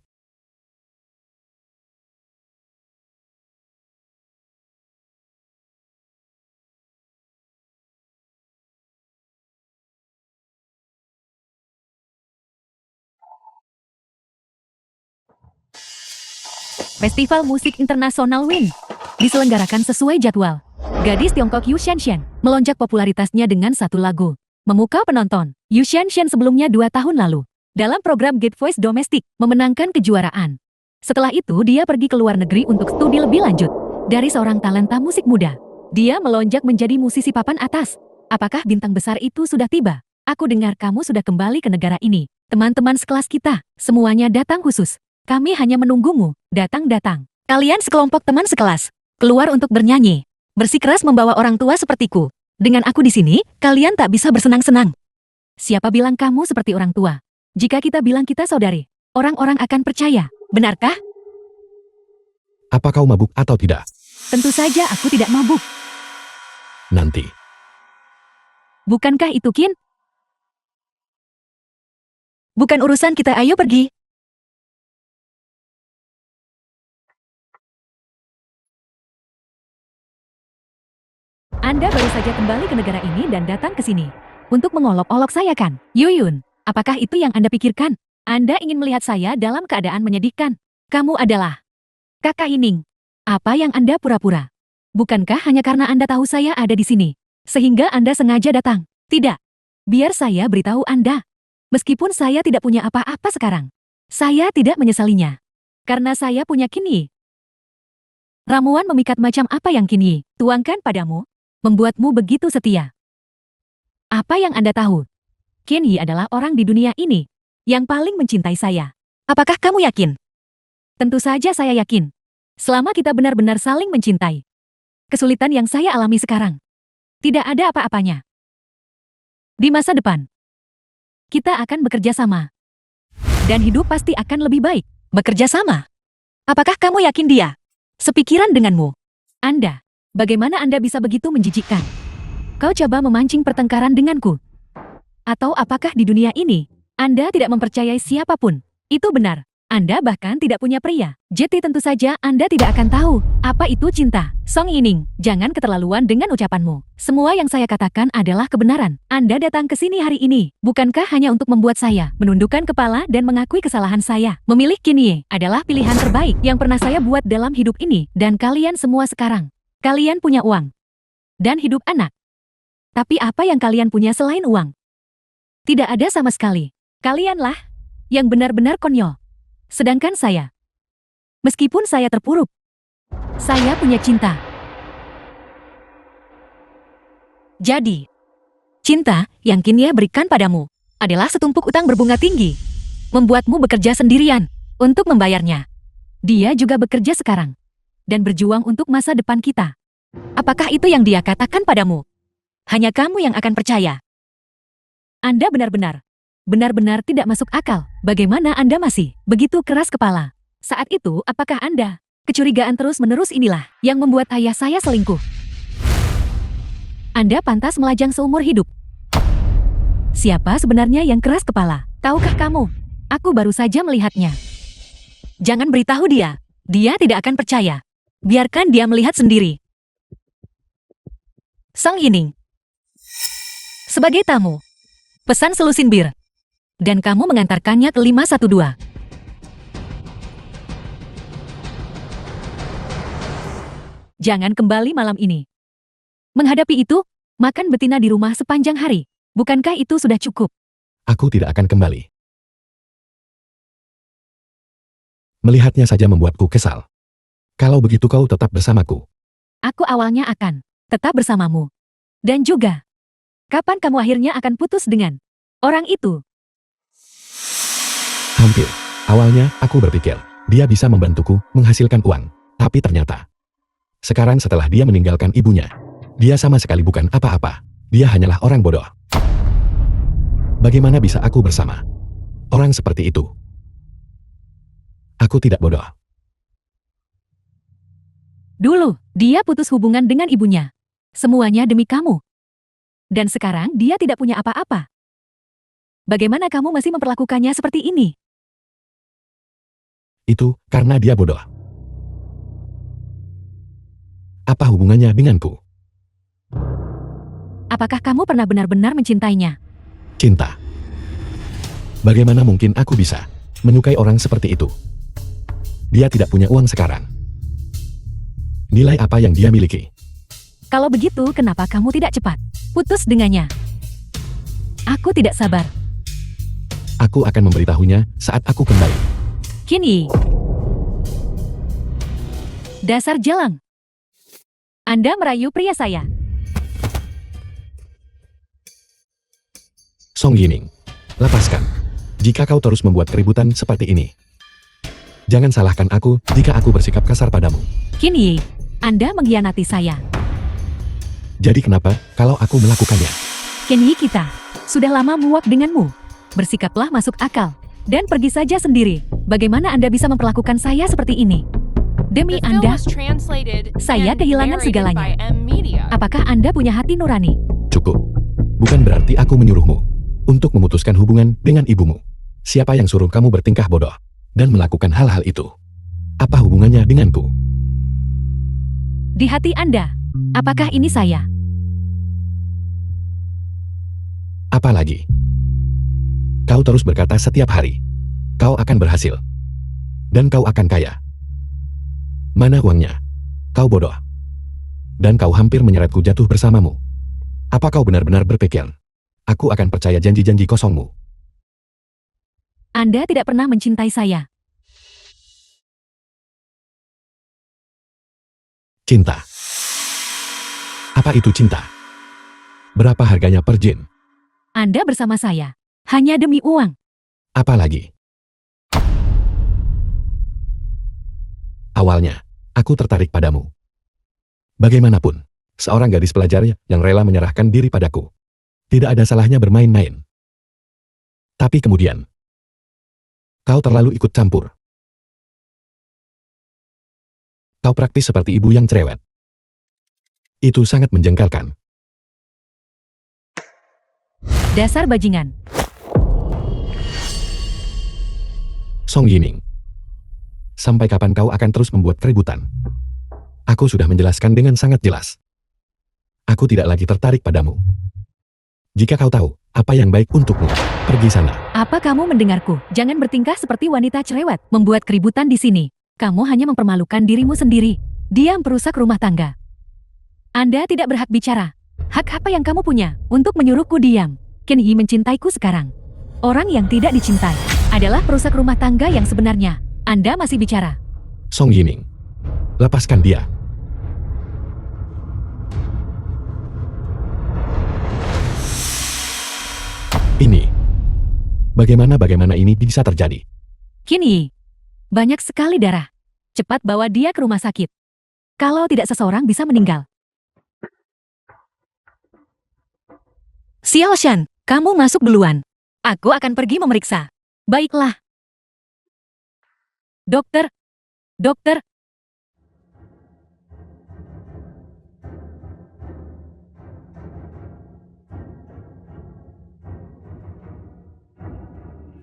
Festival Musik Internasional WIN diselenggarakan sesuai jadwal. Gadis Tiongkok Yu Xianshan melonjak popularitasnya dengan satu lagu. Memukau penonton, Yu Xianshan sebelumnya 2 tahun lalu dalam program Get Voice Domestic memenangkan kejuaraan. Setelah itu dia pergi ke luar negeri untuk studi lebih lanjut. Dari seorang talenta musik muda, dia melonjak menjadi musisi papan atas. Apakah bintang besar itu sudah tiba? Aku dengar kamu sudah kembali ke negara ini. Teman-teman sekelas kita, semuanya datang khusus. Kami hanya menunggumu, datang-datang. Kalian sekelompok teman sekelas, keluar untuk bernyanyi. Bersikeras membawa orang tua sepertiku. Dengan aku di sini, kalian tak bisa bersenang-senang. Siapa bilang kamu seperti orang tua? Jika kita bilang kita saudari, orang-orang akan percaya. Benarkah? Apa kau mabuk atau tidak? Tentu saja aku tidak mabuk. Nanti. Bukankah itu Kin? Bukan urusan kita, ayo pergi. Anda baru saja kembali ke negara ini dan datang ke sini untuk mengolok-olok saya kan? Yuyun, apakah itu yang Anda pikirkan? Anda ingin melihat saya dalam keadaan menyedihkan. Kamu adalah Kakak Ining. Apa yang Anda pura-pura? Bukankah hanya karena Anda tahu saya ada di sini, sehingga Anda sengaja datang? Tidak. Biar saya beritahu Anda. Meskipun saya tidak punya apa-apa sekarang, saya tidak menyesalinya. Karena saya punya Kinyi. Ramuan memikat macam apa yang Kinyi tuangkan padamu? Membuatmu begitu setia. Apa yang Anda tahu? Kinyi adalah orang di dunia ini yang paling mencintai saya. Apakah kamu yakin? Tentu saja saya yakin. Selama kita benar-benar saling mencintai. Kesulitan yang saya alami sekarang, tidak ada apa-apanya. Di masa depan, kita akan bekerja sama. Dan hidup pasti akan lebih baik. Bekerja sama? Apakah kamu yakin dia sepikiran denganmu? Anda. Bagaimana Anda bisa begitu menjijikkan? Kau coba memancing pertengkaran denganku. Atau apakah di dunia ini, Anda tidak mempercayai siapapun? Itu benar. Anda bahkan tidak punya pria. Jadi tentu saja Anda tidak akan tahu apa itu cinta. Song Yining, jangan keterlaluan dengan ucapanmu. Semua yang saya katakan adalah kebenaran. Anda datang ke sini hari ini, bukankah hanya untuk membuat saya menundukkan kepala dan mengakui kesalahan saya? Memilih Kinyi adalah pilihan terbaik yang pernah saya buat dalam hidup ini. Dan kalian semua sekarang. Kalian punya uang. Dan hidup anak. Tapi apa yang kalian punya selain uang? Tidak ada sama sekali. Kalianlah yang benar-benar konyol. Sedangkan saya, meskipun saya terpuruk, saya punya cinta. Jadi, cinta yang Kinyi berikan padamu adalah setumpuk utang berbunga tinggi. Membuatmu bekerja sendirian untuk membayarnya. Dia juga bekerja sekarang dan berjuang untuk masa depan kita. Apakah itu yang dia katakan padamu? Hanya kamu yang akan percaya. Anda benar-benar tidak masuk akal. Bagaimana Anda masih begitu keras kepala? Saat itu, apakah Anda? Kecurigaan terus-menerus inilah yang membuat ayah saya selingkuh. Anda pantas melajang seumur hidup. Siapa sebenarnya yang keras kepala? Tahukah kamu? Aku baru saja melihatnya. Jangan beritahu dia. Dia tidak akan percaya. Biarkan dia melihat sendiri. Song Yining. Sebagai tamu, pesan selusin bir. Dan kamu mengantarkannya ke 512. Jangan kembali malam ini. Menghadapi itu, makan betina di rumah sepanjang hari. Bukankah itu sudah cukup? Aku tidak akan kembali. Melihatnya saja membuatku kesal. Kalau begitu kau tetap bersamaku. Aku awalnya akan tetap bersamamu. Dan juga, kapan kamu akhirnya akan putus dengan orang itu? Hampir. Awalnya, aku berpikir, dia bisa membantuku menghasilkan uang. Tapi ternyata, sekarang setelah dia meninggalkan ibunya, dia sama sekali bukan apa-apa. Dia hanyalah orang bodoh. Bagaimana bisa aku bersama orang seperti itu? Aku tidak bodoh. Dulu, dia putus hubungan dengan ibunya. Semuanya demi kamu. Dan sekarang dia tidak punya apa-apa. Bagaimana kamu masih memperlakukannya seperti ini? Itu karena dia bodoh. Apa hubungannya denganku? Apakah kamu pernah benar-benar mencintainya? Cinta. Bagaimana mungkin aku bisa menyukai orang seperti itu? Dia tidak punya uang sekarang. Nilai apa yang dia miliki? Kalau begitu, kenapa kamu tidak cepat putus dengannya? Aku tidak sabar. Aku akan memberitahunya saat aku kembali. Kini. Dasar jalang. Anda merayu pria saya. Song Yining, lepaskan. Jika kau terus membuat keributan seperti ini. Jangan salahkan aku jika aku bersikap kasar padamu. Kini, Anda mengkhianati saya. Jadi kenapa kalau aku melakukannya? Kini kita sudah lama muak denganmu. Bersikaplah masuk akal. Dan pergi saja sendiri. Bagaimana Anda bisa memperlakukan saya seperti ini? Demi The film Anda, was translated saya and kehilangan narrated segalanya. by M Media. Apakah Anda punya hati nurani? Cukup. Bukan berarti aku menyuruhmu untuk memutuskan hubungan dengan ibumu. Siapa yang suruh kamu bertingkah bodoh dan melakukan hal-hal itu? Apa hubungannya denganku? Di hati Anda, apakah ini saya? Apalagi? Kau terus berkata setiap hari, kau akan berhasil. Dan kau akan kaya. Mana uangnya? Kau bodoh. Dan kau hampir menyeretku jatuh bersamamu. Apa kau benar-benar berpikir, aku akan percaya janji-janji kosongmu? Anda tidak pernah mencintai saya. Cinta. Apa itu cinta? Berapa harganya per jin? Anda bersama saya hanya demi uang. Apalagi? Awalnya, aku tertarik padamu. Bagaimanapun, seorang gadis pelajar yang rela menyerahkan diri padaku. Tidak ada salahnya bermain-main. Tapi kemudian, kau terlalu ikut campur. Kau praktis seperti ibu yang cerewet. Itu sangat menjengkelkan. Dasar bajingan. Song Yining. Sampai kapan kau akan terus membuat keributan? Aku sudah menjelaskan dengan sangat jelas. Aku tidak lagi tertarik padamu. Jika kau tahu apa yang baik untukmu, pergi sana. Apa kamu mendengarku? Jangan bertingkah seperti wanita cerewet, membuat keributan di sini. Kamu hanya mempermalukan dirimu sendiri. Diam perusak rumah tangga. Anda tidak berhak bicara. Hak apa yang kamu punya untuk menyuruhku diam? Ken Yi mencintaiku sekarang. Orang yang tidak dicintai adalah perusak rumah tangga yang sebenarnya. Anda masih bicara. Song Yining, lepaskan dia. Ini. Bagaimana ini bisa terjadi? Kini, banyak sekali darah. Cepat bawa dia ke rumah sakit. Kalau tidak seseorang bisa meninggal. Xiao Shan, kamu masuk duluan. Aku akan pergi memeriksa. Baiklah. Dokter.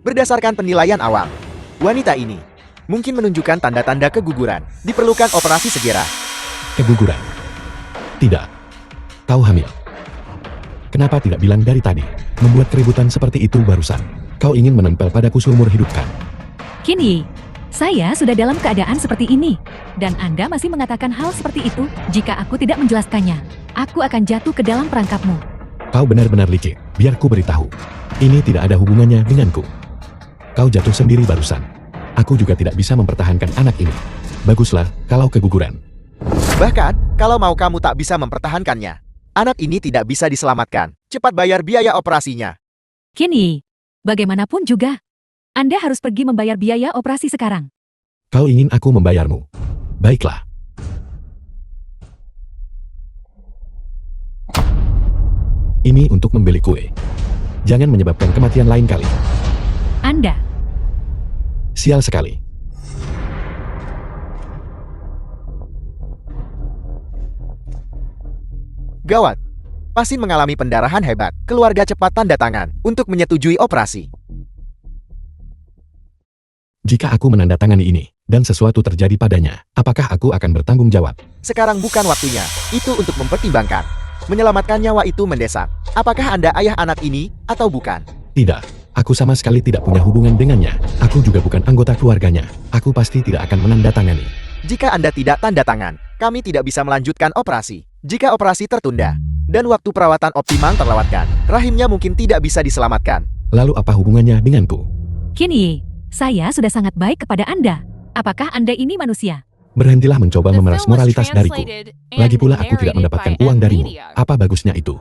Berdasarkan penilaian awam, wanita ini mungkin menunjukkan tanda-tanda keguguran. Diperlukan operasi segera. Keguguran. Tidak. Kau hamil. Kenapa tidak bilang dari tadi? Membuat keributan seperti itu barusan. Kau ingin menempel padaku seumur hidup kan? Kini, saya sudah dalam keadaan seperti ini. Dan Anda masih mengatakan hal seperti itu. Jika aku tidak menjelaskannya, aku akan jatuh ke dalam perangkapmu. Kau benar-benar licik. Biar ku beritahu. Ini tidak ada hubungannya denganku. Kau jatuh sendiri barusan. Aku juga tidak bisa mempertahankan anak ini. Baguslah kalau keguguran. Bahkan, kalau mau kamu tak bisa mempertahankannya. Anak ini tidak bisa diselamatkan. Cepat bayar biaya operasinya. Kini, bagaimanapun juga, Anda harus pergi membayar biaya operasi sekarang. Kau ingin aku membayarmu. Baiklah. Ini untuk membeli kue. Jangan menyebabkan kematian lain kali. Anda, Sial sekali. Gawat. Pasien mengalami pendarahan hebat. Keluarga cepat tanda tangan untuk menyetujui operasi. Jika aku menandatangani ini, dan sesuatu terjadi padanya, apakah aku akan bertanggung jawab? Sekarang bukan waktunya. Itu untuk mempertimbangkan. Menyelamatkan nyawa itu mendesak. Apakah Anda ayah anak ini atau bukan? Tidak, aku sama sekali tidak punya hubungan dengannya. Aku juga bukan anggota keluarganya. Aku pasti tidak akan menandatangani. Jika Anda tidak tanda tangan, kami tidak bisa melanjutkan operasi. Jika operasi tertunda, dan waktu perawatan optimal terlewatkan, rahimnya mungkin tidak bisa diselamatkan. Lalu apa hubungannya denganku? Kini, saya sudah sangat baik kepada Anda. Apakah Anda ini manusia? Berhentilah mencoba The memeras film was moralitas dariku. translated and Lagi pula aku tidak narrated mendapatkan by uang M darimu. Media. Apa bagusnya itu?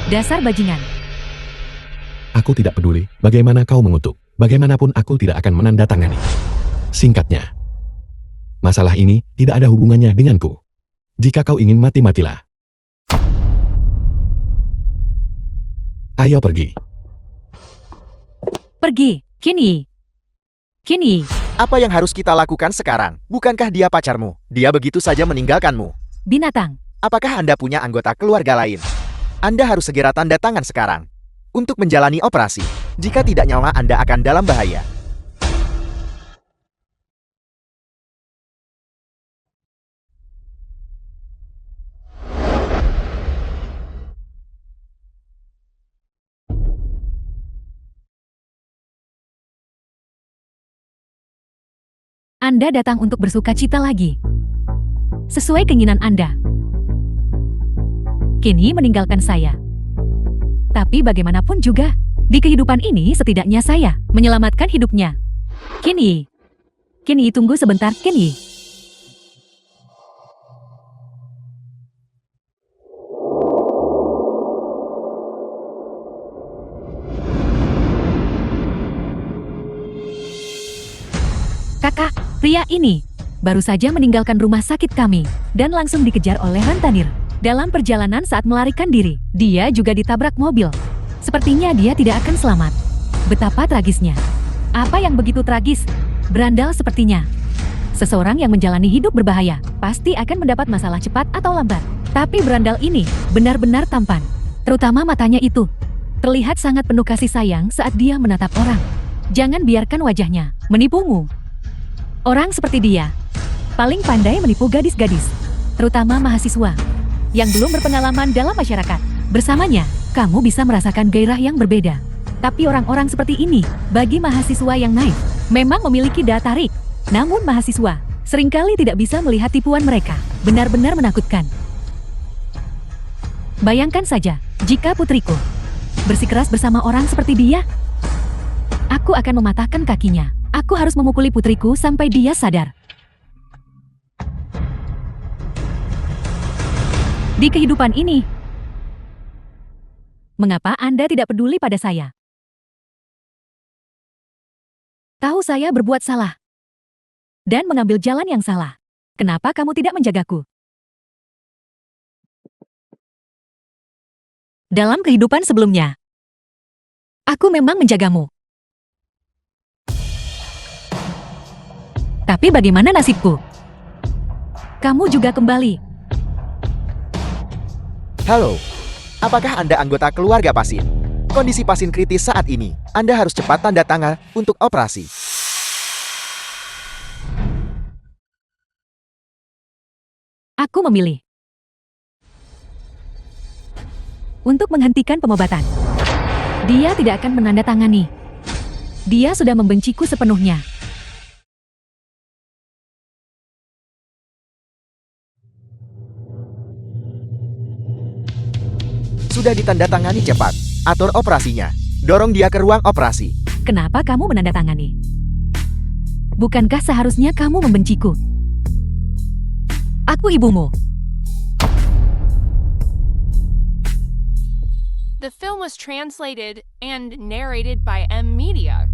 Dasar bajingan. Aku tidak peduli bagaimana kau mengutuk. Bagaimanapun aku tidak akan menandatangani. Singkatnya, masalah ini tidak ada hubungannya denganku. Jika kau ingin mati, matilah. Ayo pergi. Pergi, Kini. Kini, Apa yang harus kita lakukan sekarang? Bukankah dia pacarmu? Dia begitu saja meninggalkanmu. binatang. Apakah Anda punya anggota keluarga lain? Anda harus segera tanda tangan sekarang untuk menjalani operasi. Jika tidak, nyawa Anda akan dalam bahaya. Anda datang untuk bersuka cita lagi. Sesuai keinginan Anda. Kini meninggalkan saya. Tapi bagaimanapun juga, di kehidupan ini setidaknya saya menyelamatkan hidupnya. Kini. Kini tunggu sebentar, Kini. Kakak, pria ini baru saja meninggalkan rumah sakit kami dan langsung dikejar oleh rentenir. Dalam perjalanan saat melarikan diri, dia juga ditabrak mobil. Sepertinya dia tidak akan selamat. Betapa tragisnya. Apa yang begitu tragis? Berandal sepertinya. Seseorang yang menjalani hidup berbahaya pasti akan mendapat masalah cepat atau lambat. Tapi berandal ini benar-benar tampan. Terutama matanya itu. Terlihat sangat penuh kasih sayang saat dia menatap orang. Jangan biarkan wajahnya menipumu. Orang seperti dia paling pandai menipu gadis-gadis, terutama mahasiswa yang belum berpengalaman dalam masyarakat. Bersamanya, kamu bisa merasakan gairah yang berbeda. Tapi orang-orang seperti ini, bagi mahasiswa yang naif, memang memiliki daya tarik. Namun mahasiswa seringkali tidak bisa melihat tipuan mereka. Benar-benar menakutkan. Bayangkan saja, jika putriku bersikeras bersama orang seperti dia, aku akan mematahkan kakinya. Aku harus memukuli putriku sampai dia sadar. Di kehidupan ini, mengapa Anda tidak peduli pada saya? Tahu saya berbuat salah dan mengambil jalan yang salah. Kenapa kamu tidak menjagaku? Dalam kehidupan sebelumnya, aku memang menjagamu. Tapi bagaimana nasibku? Kamu juga kembali. Halo, apakah Anda anggota keluarga pasien? Kondisi pasien kritis saat ini. Anda harus cepat tanda tangan untuk operasi. Aku memilih untuk menghentikan pengobatan. Dia tidak akan menandatangani. Dia sudah membenciku sepenuhnya. Sudah ditandatangani cepat. Atur operasinya. Dorong dia ke ruang operasi. Kenapa kamu menandatangani? Bukankah seharusnya kamu membenciku? Aku ibumu. The film was translated and narrated by M Media.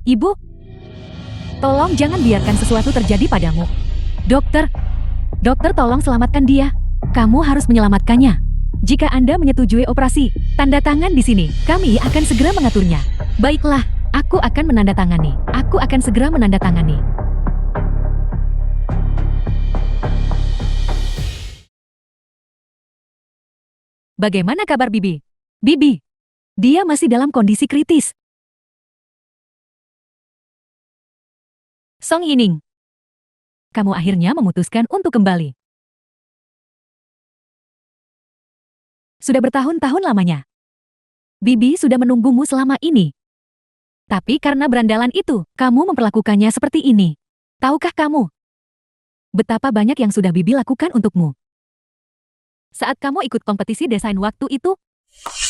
Ibu, tolong jangan biarkan sesuatu terjadi padamu. Dokter, tolong selamatkan dia. Kamu harus menyelamatkannya. Jika Anda menyetujui operasi, tanda tangan di sini. Kami akan segera mengaturnya. Baiklah, aku akan menandatangani. Aku akan segera menandatangani. Bagaimana kabar Bibi? Bibi, dia masih dalam kondisi kritis. Song Yining, kamu akhirnya memutuskan untuk kembali. Sudah bertahun-tahun lamanya. Bibi sudah menunggumu selama ini. Tapi karena berandalan itu, kamu memperlakukannya seperti ini. Tahukah kamu betapa banyak yang sudah Bibi lakukan untukmu? Saat kamu ikut kompetisi desain waktu itu,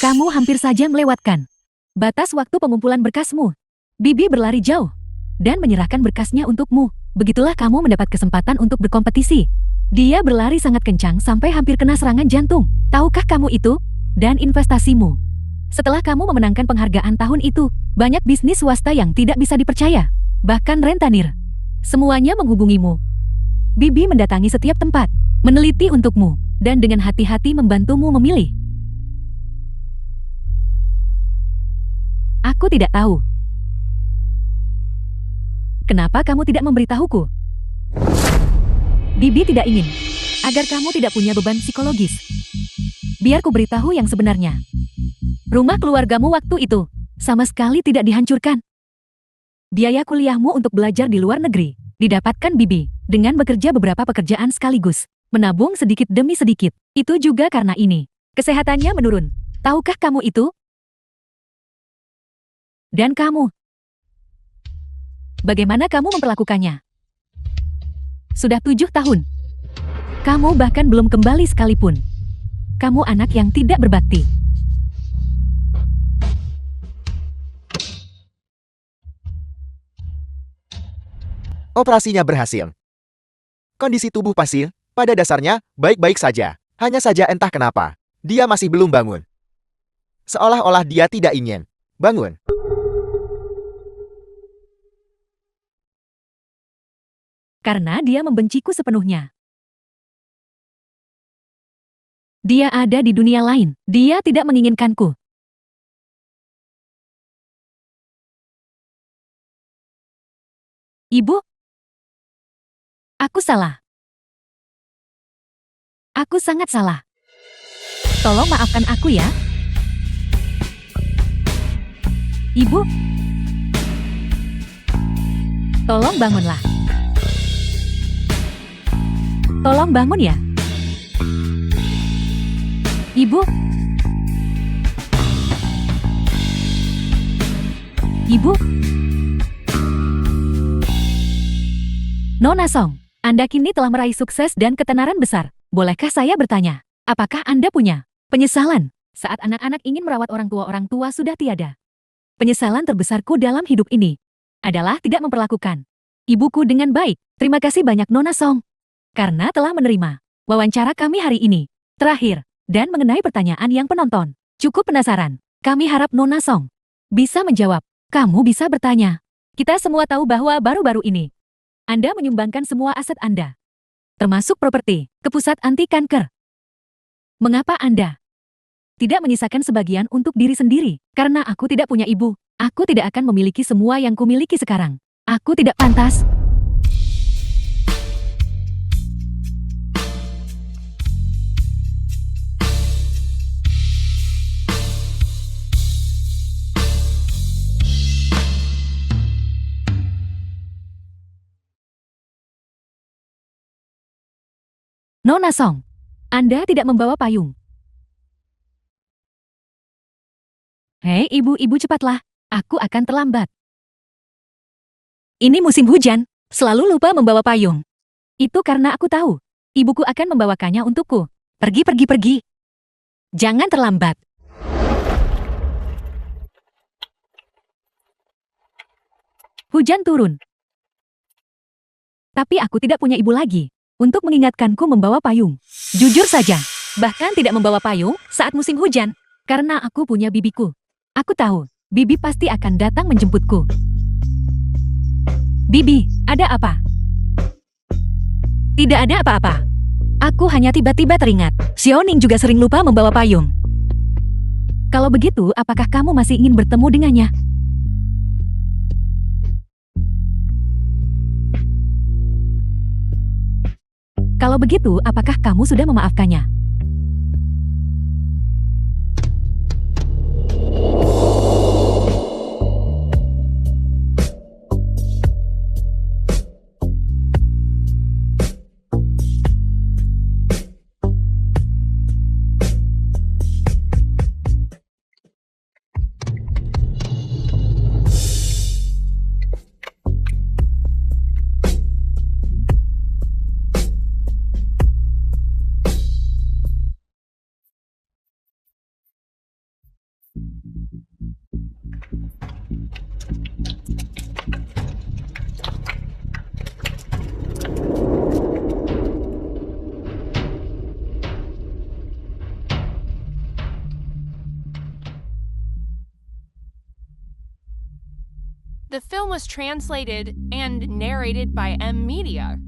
kamu hampir saja melewatkan batas waktu pengumpulan berkasmu. Bibi berlari jauh dan menyerahkan berkasnya untukmu. Begitulah kamu mendapat kesempatan untuk berkompetisi. Dia berlari sangat kencang sampai hampir kena serangan jantung. Tahukah kamu itu? Dan investasimu. Setelah kamu memenangkan penghargaan tahun itu, banyak bisnis swasta yang tidak bisa dipercaya. Bahkan rentenir. Semuanya menghubungimu. Bibi mendatangi setiap tempat, meneliti untukmu, dan dengan hati-hati membantumu memilih. Aku tidak tahu. Kenapa kamu tidak memberitahuku? Bibi tidak ingin agar kamu tidak punya beban psikologis. Biar ku beritahu yang sebenarnya. Rumah keluargamu waktu itu sama sekali tidak dihancurkan. Biaya kuliahmu untuk belajar di luar negeri didapatkan Bibi dengan bekerja beberapa pekerjaan sekaligus, menabung sedikit demi sedikit. Itu juga karena ini. Kesehatannya menurun. Tahukah kamu itu? Dan kamu, bagaimana kamu memperlakukannya? Sudah 7 tahun. Kamu bahkan belum kembali sekalipun. Kamu anak yang tidak berbakti. Operasinya berhasil. Kondisi tubuh Pasil, pada dasarnya, baik-baik saja. Hanya saja entah kenapa, dia masih belum bangun. Seolah-olah dia tidak ingin bangun. Karena dia membenciku sepenuhnya. Dia ada di dunia lain. Dia tidak menginginkanku. Ibu, aku salah. Aku sangat salah. Tolong maafkan aku ya. Ibu, tolong bangunlah. Tolong bangun ya. Ibu. Ibu. Nona Song, Anda kini telah meraih sukses dan ketenaran besar. Bolehkah saya bertanya, apakah Anda punya penyesalan saat anak-anak ingin merawat orang tua sudah tiada? Penyesalan terbesarku dalam hidup ini adalah tidak memperlakukan ibuku dengan baik. Terima kasih banyak Nona Song karena telah menerima wawancara kami hari ini. Terakhir, dan mengenai pertanyaan yang penonton cukup penasaran, kami harap Nona Song bisa menjawab. Kamu bisa bertanya. Kita semua tahu bahwa baru-baru ini Anda menyumbangkan semua aset Anda, termasuk properti, ke pusat anti kanker. Mengapa Anda tidak menyisakan sebagian untuk diri sendiri? Karena aku tidak punya ibu. Aku tidak akan memiliki semua yang kumiliki sekarang. Aku tidak pantas. Nona Song, Anda tidak membawa payung. Hei ibu-ibu cepatlah, aku akan terlambat. Ini musim hujan, selalu lupa membawa payung. Itu karena aku tahu, ibuku akan membawakannya untukku. Pergi, pergi, pergi. Jangan terlambat. Hujan turun. Tapi aku tidak punya ibu lagi untuk mengingatkanku membawa payung. Jujur saja, bahkan tidak membawa payung saat musim hujan, karena aku punya bibiku. Aku tahu, Bibi pasti akan datang menjemputku. Bibi, ada apa? Tidak ada apa-apa. Aku hanya tiba-tiba teringat, Xiaoning juga sering lupa membawa payung. Kalau begitu, apakah kamu masih ingin bertemu dengannya? Kalau begitu, apakah kamu sudah memaafkannya? The film was translated and narrated by M Media.